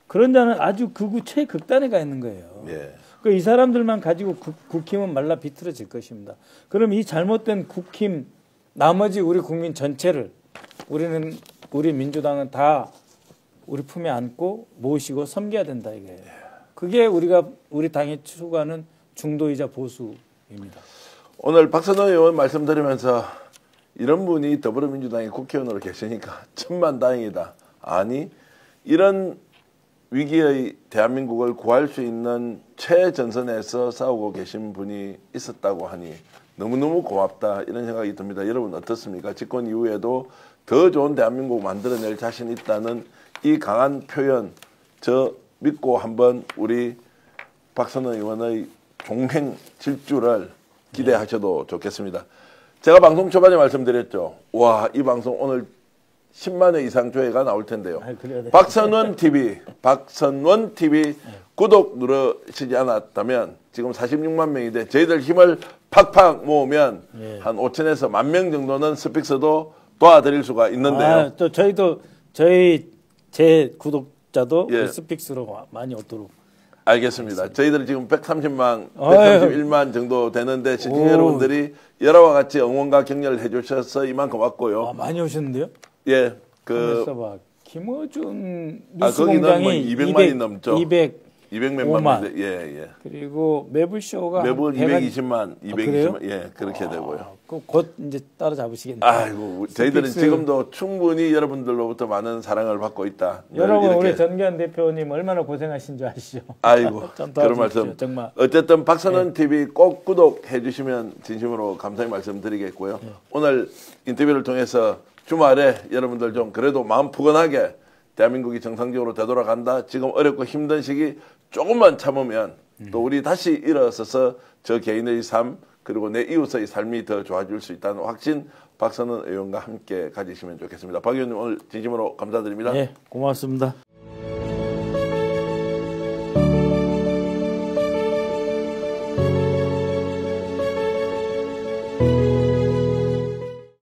그런 자는 아주 극우 최극단에 가 있는 거예요. 예. 이 사람들만 가지고 국힘은 말라 비틀어질 것입니다. 그럼 이 잘못된 국힘 나머지 우리 국민 전체를 우리 민주당은 다 우리 품에 안고 모시고 섬겨야 된다 이거예요. 그게 우리 당이 추구하는 중도이자 보수입니다. 오늘 박선호 의원 말씀드리면서 이런 분이 더불어민주당의 국회의원으로 계시니까 천만다행이다. 아니 이런 위기의 대한민국을 구할 수 있는 최전선에서 싸우고 계신 분이 있었다고 하니 너무너무 고맙다 이런 생각이 듭니다. 여러분 어떻습니까? 집권 이후에도 더 좋은 대한민국 만들어낼 자신 있다는 이 강한 표현 저 믿고 한번 우리 박선호 의원의 종행 질주를 기대하셔도 좋겠습니다. 제가 방송 초반에 말씀드렸죠. 와, 이 방송 오늘 10만 회 이상 조회가 나올 텐데요. 박선원 TV 구독 누르시지 않았다면 지금 46만 명인데 저희들 힘을 팍팍 모으면 한 5천에서 1만 명 정도는 스픽스도 도와드릴 수가 있는데요. 또 제 구독자도 스픽스로 많이 오도록. 알겠습니다. 저희들 지금 130만, 131만 정도 되는데 시청 여러분들이 여러와 같이 응원과 격려를 해주셔서 이만큼 왔고요. 많이 오셨는데요? 예, 김어준 거기는 뉴스공장이 뭐 200만이 넘죠. 200몇만. 예. 그리고 매불쇼가 매불 220만, 220만. 그래요? 예, 그렇게 되고요. 곧 이제 따라잡으시겠네요. 아이고, 저희들은 지금도 충분히 여러분들로부터 많은 사랑을 받고 있다. 여러분 우리 전기현 대표님 얼마나 고생하신 줄 아시죠? 아이고, 그런 말씀. 정말. 어쨌든 박선원 TV 꼭 구독해 주시면 진심으로 감사의 말씀드리겠고요. 오늘 인터뷰를 통해서 주말에 여러분들 좀 그래도 마음 푸근하게 대한민국이 정상적으로 되돌아간다. 지금 어렵고 힘든 시기 조금만 참으면 또 우리 다시 일어서서 저 개인의 삶 그리고 내 이웃의 삶이 더 좋아질 수 있다는 확신 박선원 의원과 함께 가지시면 좋겠습니다. 박 의원님 오늘 진심으로 감사드립니다. 네, 고맙습니다.